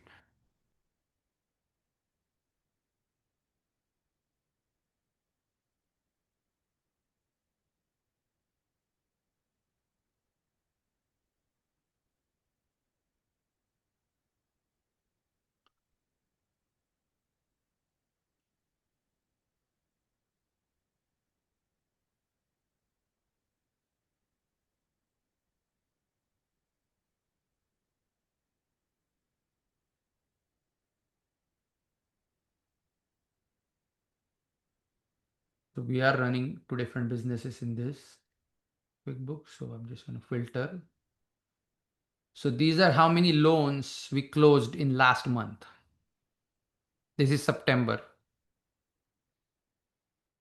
So we are running two different businesses in this QuickBooks. So I'm just going to filter. So these are how many loans we closed in last month. This is September.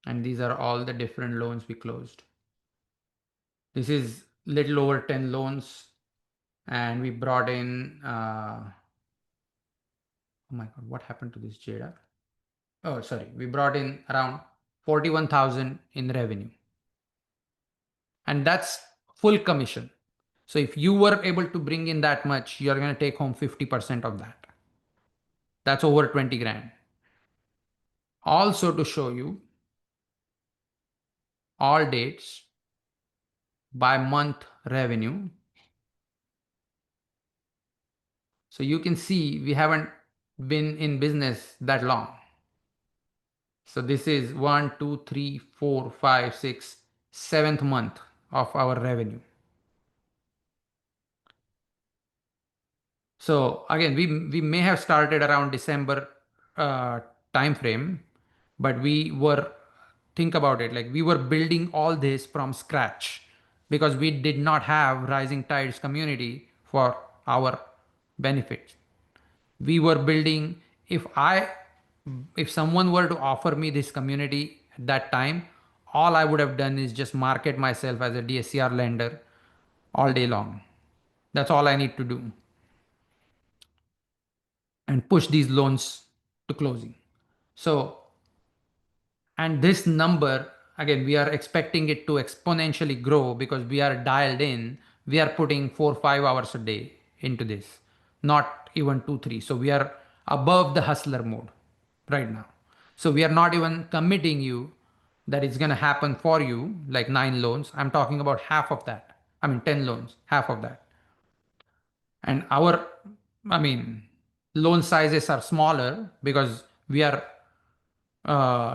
And these are all the different loans we closed. This is little over 10 loans. And we brought in, oh my God, what happened to this Jada? Oh, sorry. We brought in around 41,000 in revenue. And that's full commission. So if you were able to bring in that much, you're going to take home 50% of that. That's over 20 grand. Also to show you all dates by month revenue. So you can see we haven't been in business that long. So this is 1, 2, 3, 4, 5, 6, 7th month of our revenue. So again, we may have started around December time frame, but think about it, like we were building all this from scratch because we did not have Rising Tides community for our benefit. We were building, if someone were to offer me this community at that time, all I would have done is just market myself as a DSCR lender all day long. That's all I need to do and push these loans to closing. So, and this number, again, we are expecting it to exponentially grow because we are dialed in. We are putting 4 or 5 hours a day into this, not even 2, 3. So we are above the hustler mode right now. So we are not even committing you that it's going to happen for you, like 9 loans. I'm talking about half of that. I mean, 10 loans, half of that. And our, I mean, loan sizes are smaller because we are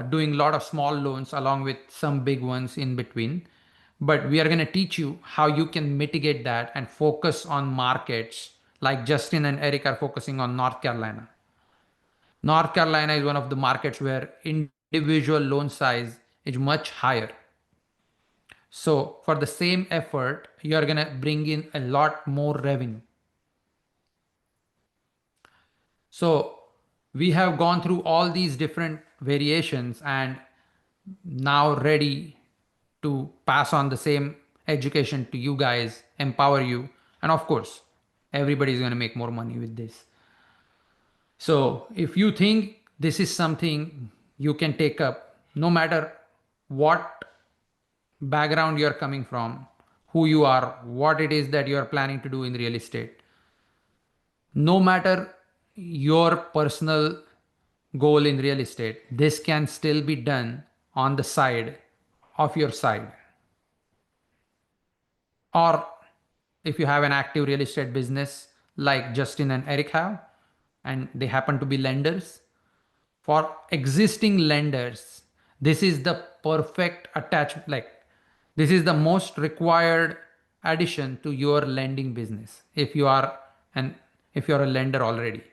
doing a lot of small loans along with some big ones in between. But we are going to teach you how you can mitigate that and focus on markets like Justin and Eric are focusing on North Carolina. North Carolina is one of the markets where individual loan size is much higher. So for the same effort, you are going to bring in a lot more revenue. So we have gone through all these different variations and now ready to pass on the same education to you guys, empower you. And of course, everybody is going to make more money with this. So if you think this is something you can take up, no matter what background you're coming from, who you are, what it is that you're planning to do in real estate, no matter your personal goal in real estate, this can still be done on the side of your side. Or if you have an active real estate business like Justin and Eric have, and they happen to be lenders, for existing lenders, this is the perfect attachment. Like, this is the most required addition to your lending business if you are an if you're a lender already,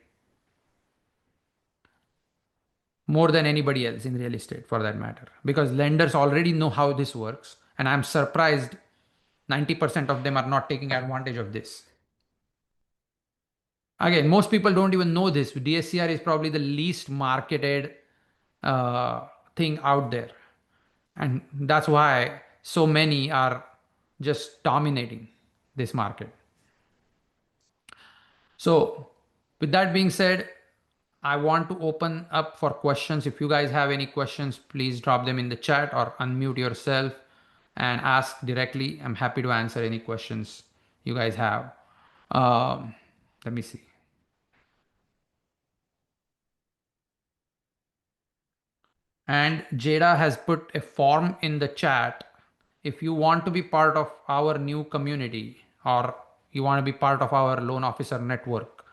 more than anybody else in real estate for that matter, because lenders already know how this works, and I'm surprised 90% of them are not taking advantage of this. Again, most people don't even know this. DSCR is probably the least marketed uh, thing out there, and that's why so many are just dominating this market. So with that being said, I want to open up for questions. If you guys have any questions, please drop them in the chat or unmute yourself and ask directly. I'm happy to answer any questions you guys have. Let me see. And Jada has put a form in the chat. If you want to be part of our new community or you want to be part of our loan officer network,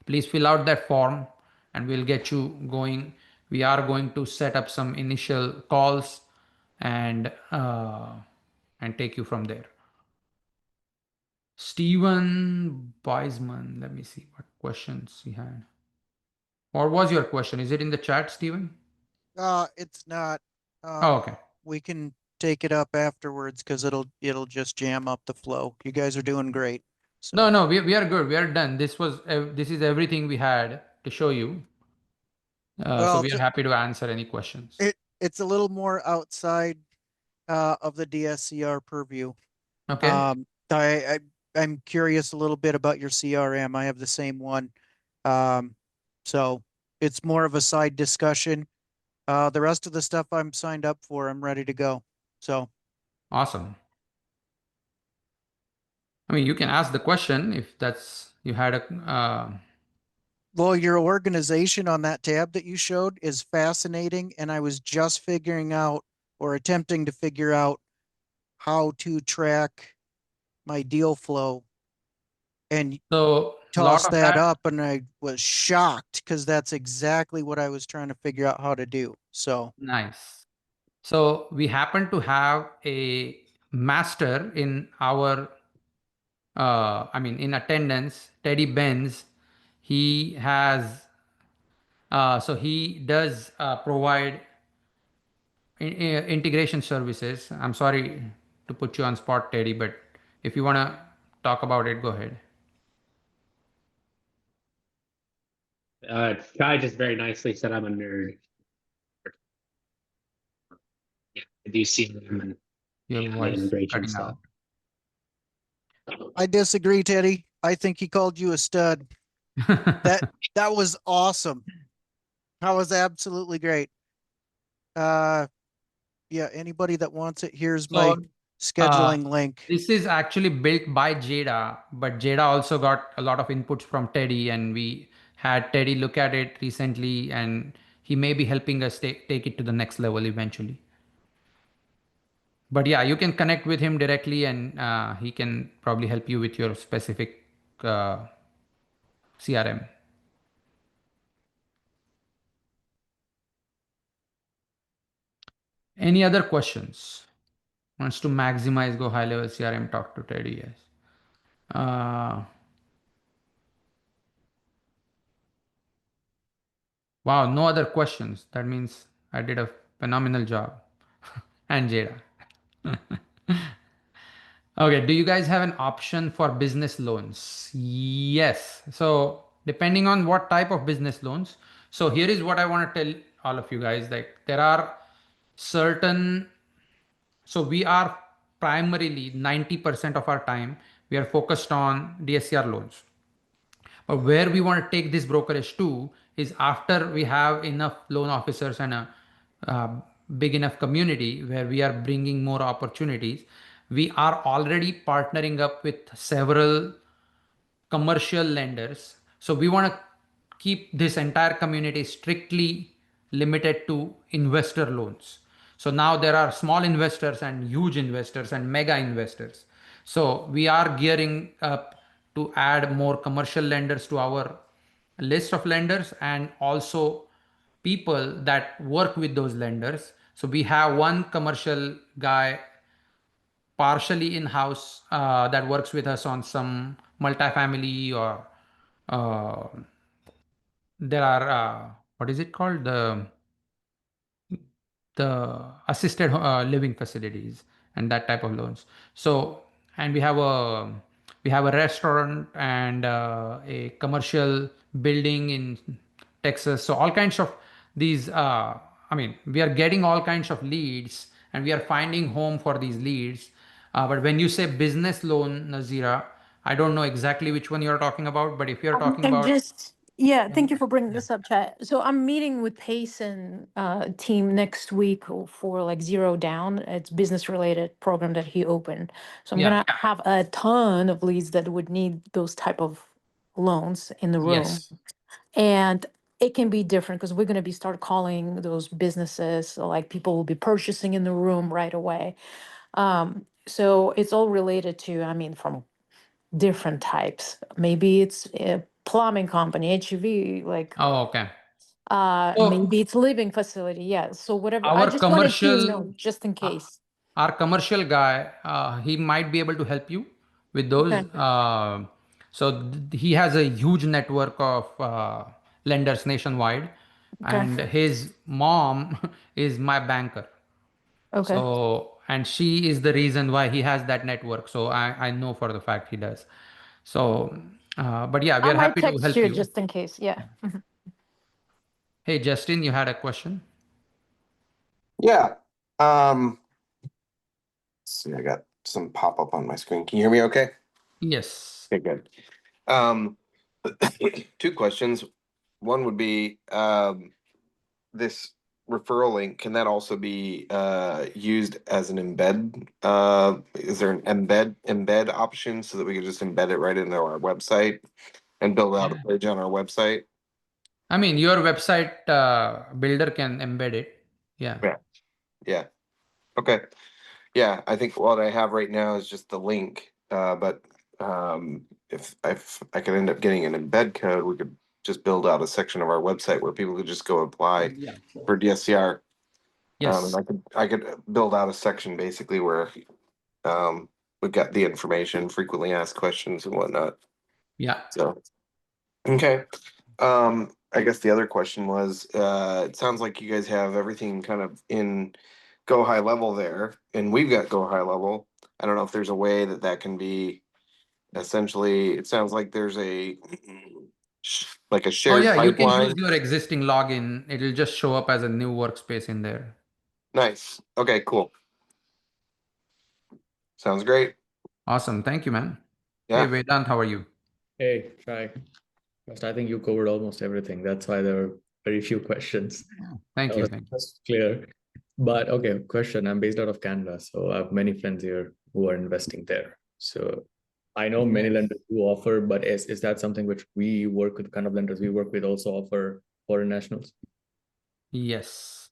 please fill out that form and we'll get you going. We are going to set up some initial calls and take you from there. Steven Weisman, let me see what questions he had. Or was your question? Is it in the chat, Steven? It's not. Oh, okay. We can take it up afterwards because it'll just jam up the flow. You guys are doing great. So No, we are good. We are done. This is everything we had to show you. So well, we are happy to answer any questions. it's a little more outside of the DSCR purview. Okay. I'm curious a little bit about your CRM. I have the same one. So it's more of a side discussion. The rest of the stuff I'm signed up for, I'm ready to go. So Awesome. I mean, you can ask the question if that's you had a. well, your organization on that tab that you showed is fascinating, and I was just figuring out or attempting to figure out how to track my deal flow and So a lot toss of that that. up, and I was shocked because that's exactly what I was trying to figure out how to do. So Nice. So we happen to have a master in our. I mean, in attendance, Teddy Benz. He has. So he does provide integration services. I'm sorry to put you on spot, Teddy, but if you want to talk about it, go ahead. Kai just very nicely said I'm a nerd. Yeah, I do see them and Your AI voice is integration cutting stuff. I disagree, Teddy. I think he called you a stud. out. That was awesome. That was absolutely great. Yeah, anybody that wants it, here's my So scheduling link. this is actually built by Jada, but Jada also got a lot of inputs from Teddy, and we had Teddy look at it recently, and he may be helping us take it to the next level eventually. But yeah, you can connect with him directly, and he can probably help you with your specific CRM. Any other questions? Wants to maximize go high level CRM, talk to Teddy. Yes. Wow, no other questions. That means I did a phenomenal job. And Jada. Okay, do you guys have an option for business loans? Yes. So depending on what type of business loans. So here is what I want to tell all of you guys. Like there are certain, so we are primarily 90% of our time, we are focused on DSCR loans. But where we want to take this brokerage to is after we have enough loan officers and a uh, big enough community where we are bringing more opportunities. We are already partnering up with several commercial lenders. So we want to keep this entire community strictly limited to investor loans. So now there are small investors and huge investors and mega investors. So we are gearing up to add more commercial lenders to our list of lenders, and also people that work with those lenders. So we have one commercial guy partially in-house that works with us on some multifamily, or uh, there are what is it called, the assisted living facilities and that type of loans. So, and we have a restaurant and a commercial building in Texas. So all kinds of these I mean, we are getting all kinds of leads, and we are finding home for these leads. But when you say business loan, Nazira, I don't know exactly which one you're talking about, but if you're talking I'm about, just, yeah, thank you for bringing yeah. this up, Chat. So I'm meeting with Pace and team next week for like Zero Down. It's business related program that he opened. So I'm Yeah. gonna have a ton of leads that would need those type of loans in the room. Yes. And it can be different because we're gonna be start calling those businesses, so like people will be purchasing in the room right away. So it's all related to, I mean, from different types. Maybe it's a plumbing company, HV, like Oh, okay. maybe So it's living facility. Yeah. So whatever. I our just wanted to commercial know just in uh, case. our commercial guy, he might be able to help you with those. Okay. So he has a huge network of lenders nationwide, Okay. and his mom is my banker. Okay. So, and she is the reason why he has that network. So I know for the fact he does. So, but yeah, we I are might happy to text help you you. just in case. Yeah. Hey, Justin, you had a question? Yeah. Um, let's see, I got some pop up on my screen. Can you hear me okay? Yes. Okay, good. Um, two questions. One would be this referral link, can that also be used as an embed? Is there an embed option so that we can just embed it right into our website and build out a page on our website? I mean, your website builder can embed it. Yeah. Yeah. Yeah. Okay. Yeah, I think what I have right now is just the link. But if I could end up getting an embed code, we could just build out a section of our website where people could just go apply Yeah. for DSCR. And Yes. I could build out a section basically where we've got the information, frequently asked questions and whatnot. Yeah. So okay. I guess the other question was, it sounds like you guys have everything kind of in go high level there, and we've got go high level. I don't know if there's a way that that can be essentially, it sounds like there's a like a Oh, shared yeah. You can use pipeline. your existing login. It'll just show up as a new workspace in there. Nice. Okay, cool. Sounds great. Awesome. Thank you, man. Hey, Yeah. Vedant, how are you? Hey, try. First, I think you covered almost everything. That's why there are very few questions. Thank you. Thank you. That's clear. But okay, question. I'm based out of Canada, so I have many friends here who are investing there. So I know many lenders do offer, but is that something which we work with, kind of lenders we work with also offer foreign nationals? Yes.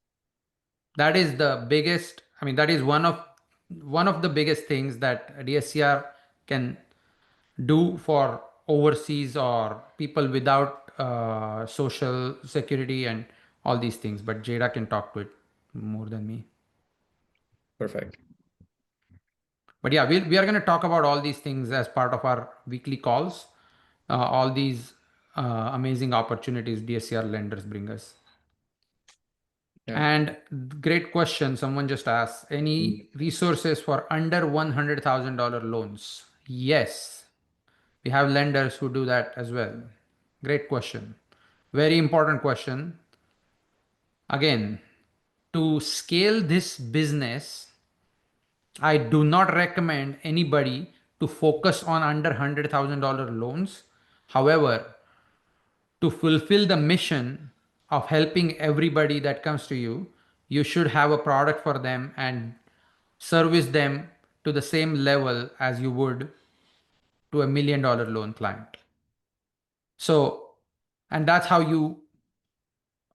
That is the biggest, I mean, that is one of the biggest things that DSCR can do for overseas or people without social security and all these things. But Jada can talk to it more than me. Perfect. But yeah, we are going to talk about all these things as part of our weekly calls. All these amazing opportunities DSCR lenders bring us. Yeah. And great question. Someone just asked, any resources for under $100,000 loans? Yes, we have lenders who do that as well. Great question. Very important question. Again, to scale this business, I do not recommend anybody to focus on under $100,000 loans. However, to fulfill the mission of helping everybody that comes to you, you should have a product for them and service them to the same level as you would to $1 million loan client. So, and that's how you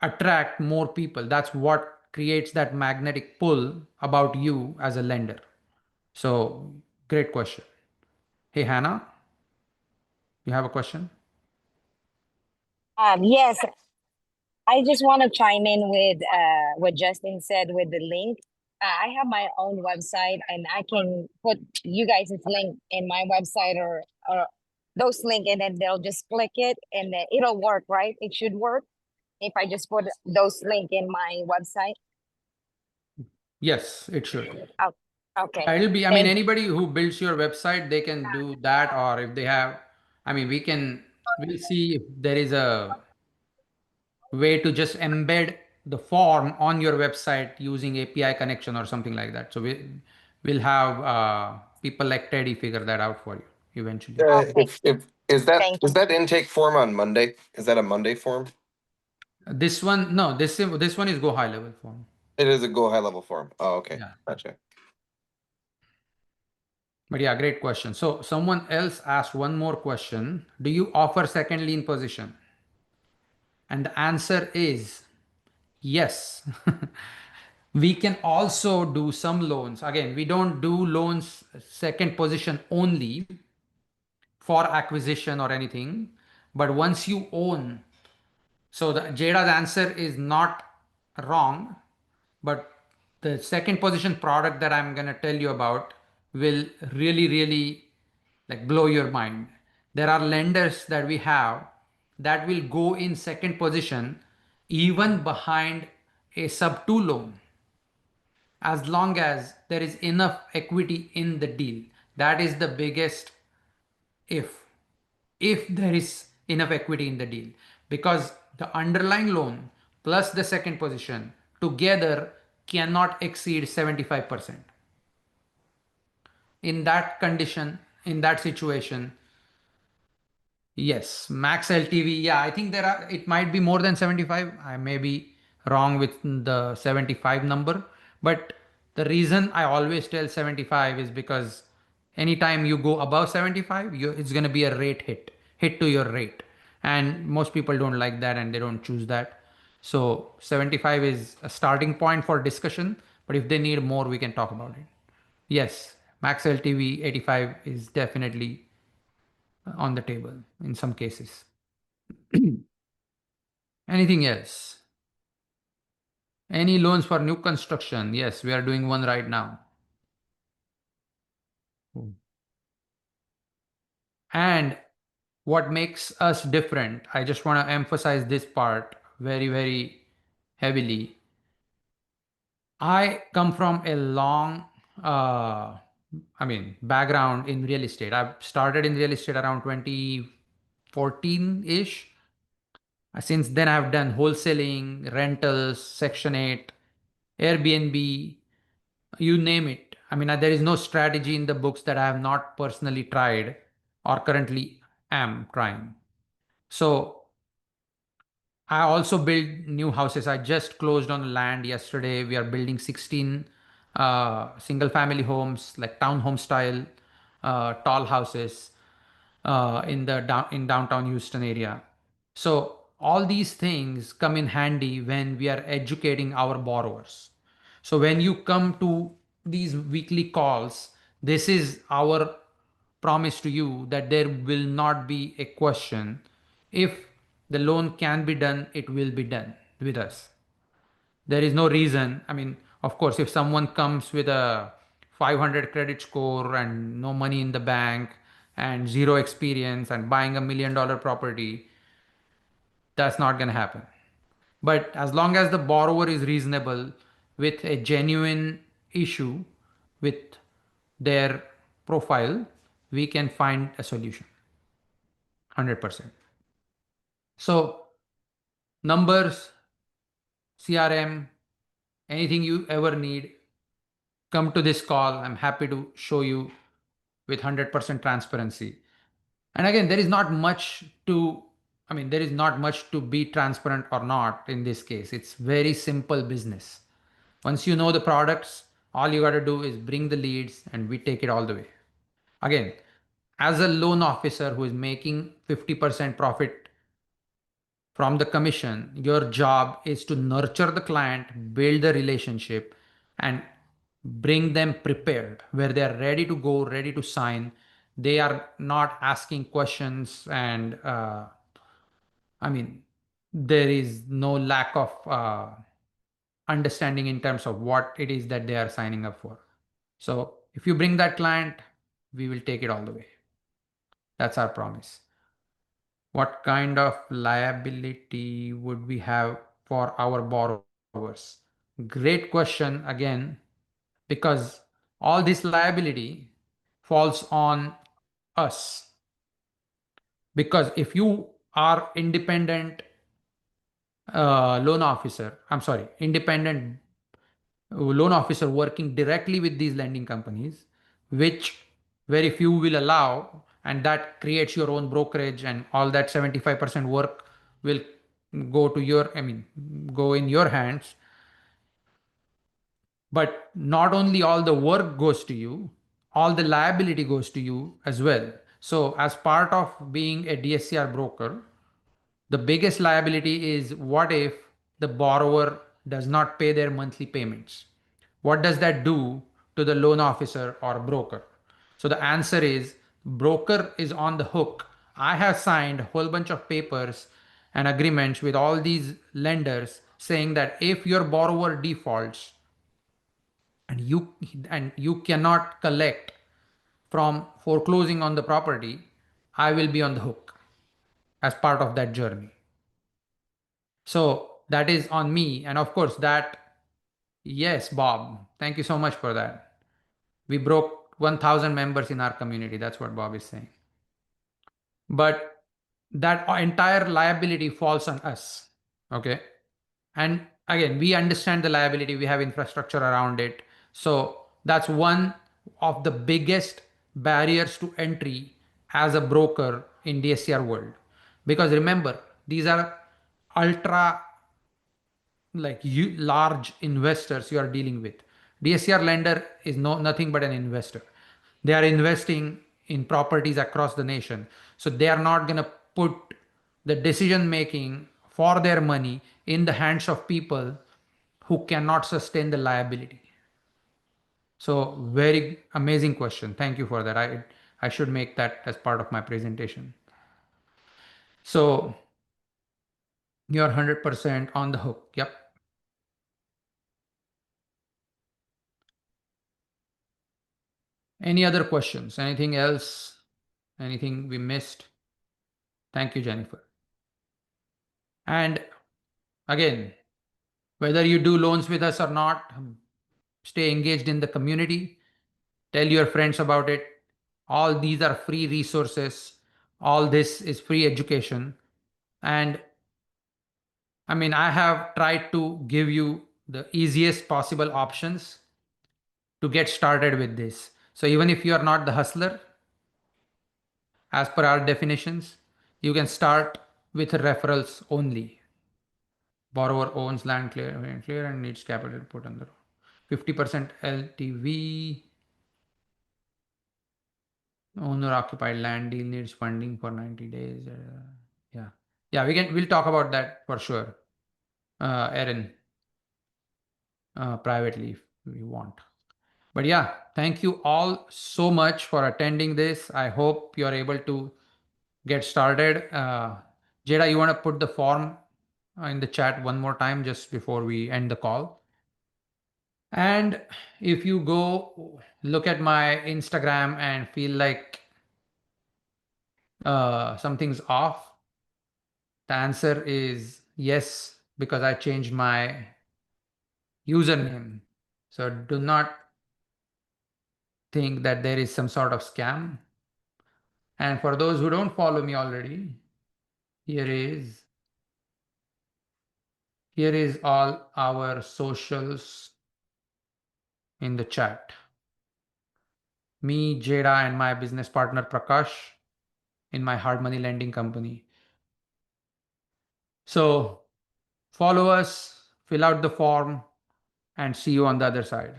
attract more people. That's what creates that magnetic pull about you as a lender. So, great question. Hey, Hannah, you have a question? Yes, I just want to chime in with what Justin said with the link. I have my own website, and I can put you guys' link in my website or those link, and then they'll just click it, and then it'll work, right? It should work if I just put those link in my website. Yes, it should. Oh, okay. It'll be, I mean, Thank anybody who builds your website, they can do that. Or if they have, I mean, we'll see if there is a way to just embed the form on your website using API connection or something like that. So we'll have people like Teddy figure that out for you eventually. Okay. If is that Thank is you. that intake form on Monday? Is that a Monday form? This one, no, this one is go high level form. It is a go high level form. Oh, okay. Yeah. Gotcha. But yeah, great question. So someone else asked one more question. Do you offer second lien position? And the answer is yes. We can also do some loans. Again, we don't do loans second position only for acquisition or anything. But once you own, so the Jada's answer is not wrong, but the second position product that I'm gonna tell you about will really, really like blow your mind. There are lenders that we have that will go in second position even behind a sub 2 loan as long as there is enough equity in the deal. That is the biggest if there is enough equity in the deal, because the underlying loan plus the second position together cannot exceed 75%. In that condition, in that situation, yes, max LTV. Yeah, I think it might be more than 75. I may be wrong with the 75 number, but the reason I always tell 75 is because anytime you go above 75, it's going to be a hit to your rate. And most people don't like that and they don't choose that. So 75 is a starting point for discussion, but if they need more, we can talk about it. Yes, max LTV 85 is definitely on the table in some cases. Anything else? Any loans for new construction? Yes, we are doing one right now. And what makes us different, I just want to emphasize this part very, very heavily. I come from a long, background in real estate. I've started in real estate around 2014-ish. Since then, I've done wholesaling, rentals, Section 8, Airbnb, you name it. I mean, there is no strategy in the books that I have not personally tried or currently am trying. So I also build new houses. I just closed on land yesterday. We are building 16 single family homes, like townhome style, tall houses in downtown Houston area. So all these things come in handy when we are educating our borrowers. So when you come to these weekly calls, this is our promise to you that there will not be a question. If the loan can be done, it will be done with us. There is no reason. I mean, of course, if someone comes with a 500 credit score and no money in the bank and zero experience and buying $1 million property, that's not going to happen. But as long as the borrower is reasonable with a genuine issue with their profile, we can find a solution 100%. So, numbers, CRM, anything you ever need, come to this call. I'm happy to show you with 100% transparency. And again, there is not much to, I mean, there is not much to be transparent or not in this case. It's very simple business. Once you know the products, all you got to do is bring the leads and we take it all the way. Again, as a loan officer who is making 50% profit from the commission, your job is to nurture the client, build the relationship, and bring them prepared where they are ready to go, ready to sign. They are not asking questions, and I mean, there is no lack of understanding in terms of what it is that they are signing up for. So if you bring that client, we will take it all the way. That's our promise. What kind of liability would we have for our borrowers? Great question again, because all this liability falls on us. Because if you are independent loan officer, I'm sorry, independent loan officer working directly with these lending companies, which very few will allow, and that creates your own brokerage, and all that 75% work will go to your, I mean, go in your hands. But not only all the work goes to you, all the liability goes to you as well. So as part of being a DSCR broker, the biggest liability is what if the borrower does not pay their monthly payments? What does that do to the loan officer or broker? So the answer is broker is on the hook. I have signed a whole bunch of papers and agreements with all these lenders saying that if your borrower defaults and you cannot collect from foreclosing on the property, I will be on the hook as part of that journey. So that is on me. And of course, that, yes, Bob, thank you so much for that. We broke 1,000 members in our community. That's what Bob is saying. But that entire liability falls on us. Okay. And again, we understand the liability, we have infrastructure around it. So that's one of the biggest barriers to entry as a broker in DSCR world. Because remember, these are ultra like you large investors you are dealing with. DSCR lender is nothing but an investor. They are investing in properties across the nation. So they are not going to put the decision making for their money in the hands of people who cannot sustain the liability. So very amazing question. Thank you for that. I should make that as part of my presentation. So you're 100% on the hook. Yep. Any other questions? Anything else? Anything we missed? Thank you, Jennifer. And again, whether you do loans with us or not, stay engaged in the community. Tell your friends about it. All these are free resources. All this is free education. And I mean, I have tried to give you the easiest possible options to get started with this. So even if you are not the hustler, as per our definitions, you can start with referrals only. Borrower owns land clear and needs capital put on the 50% LTV. Owner occupied land deal needs funding for 90 days. Yeah. Yeah, we'll talk about that for sure, Erin, privately if we want. But yeah, thank you all so much for attending this. I hope you're able to get started. Jada, you want to put the form in the chat one more time just before we end the call? And if you go look at my Instagram and feel like something's off, the answer is yes, because I changed my username. So do not think that there is some sort of scam. And for those who don't follow me already, here is all our socials in the chat. Me, Jada, and my business partner Prakash in my hard money lending company. So follow us, fill out the form, and see you on the other side.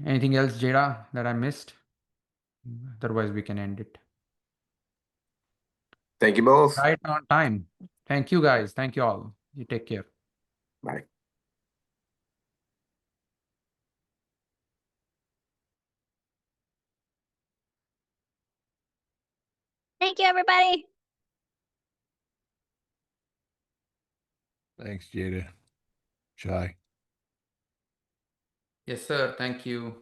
Anything else, Jada, that I missed? Otherwise, we can end it. Thank you both. Right on time. Thank you, guys. Thank you all. You take care. Bye. Thank you, everybody. Thanks, Jada. Shai. Yes, sir. Thank you.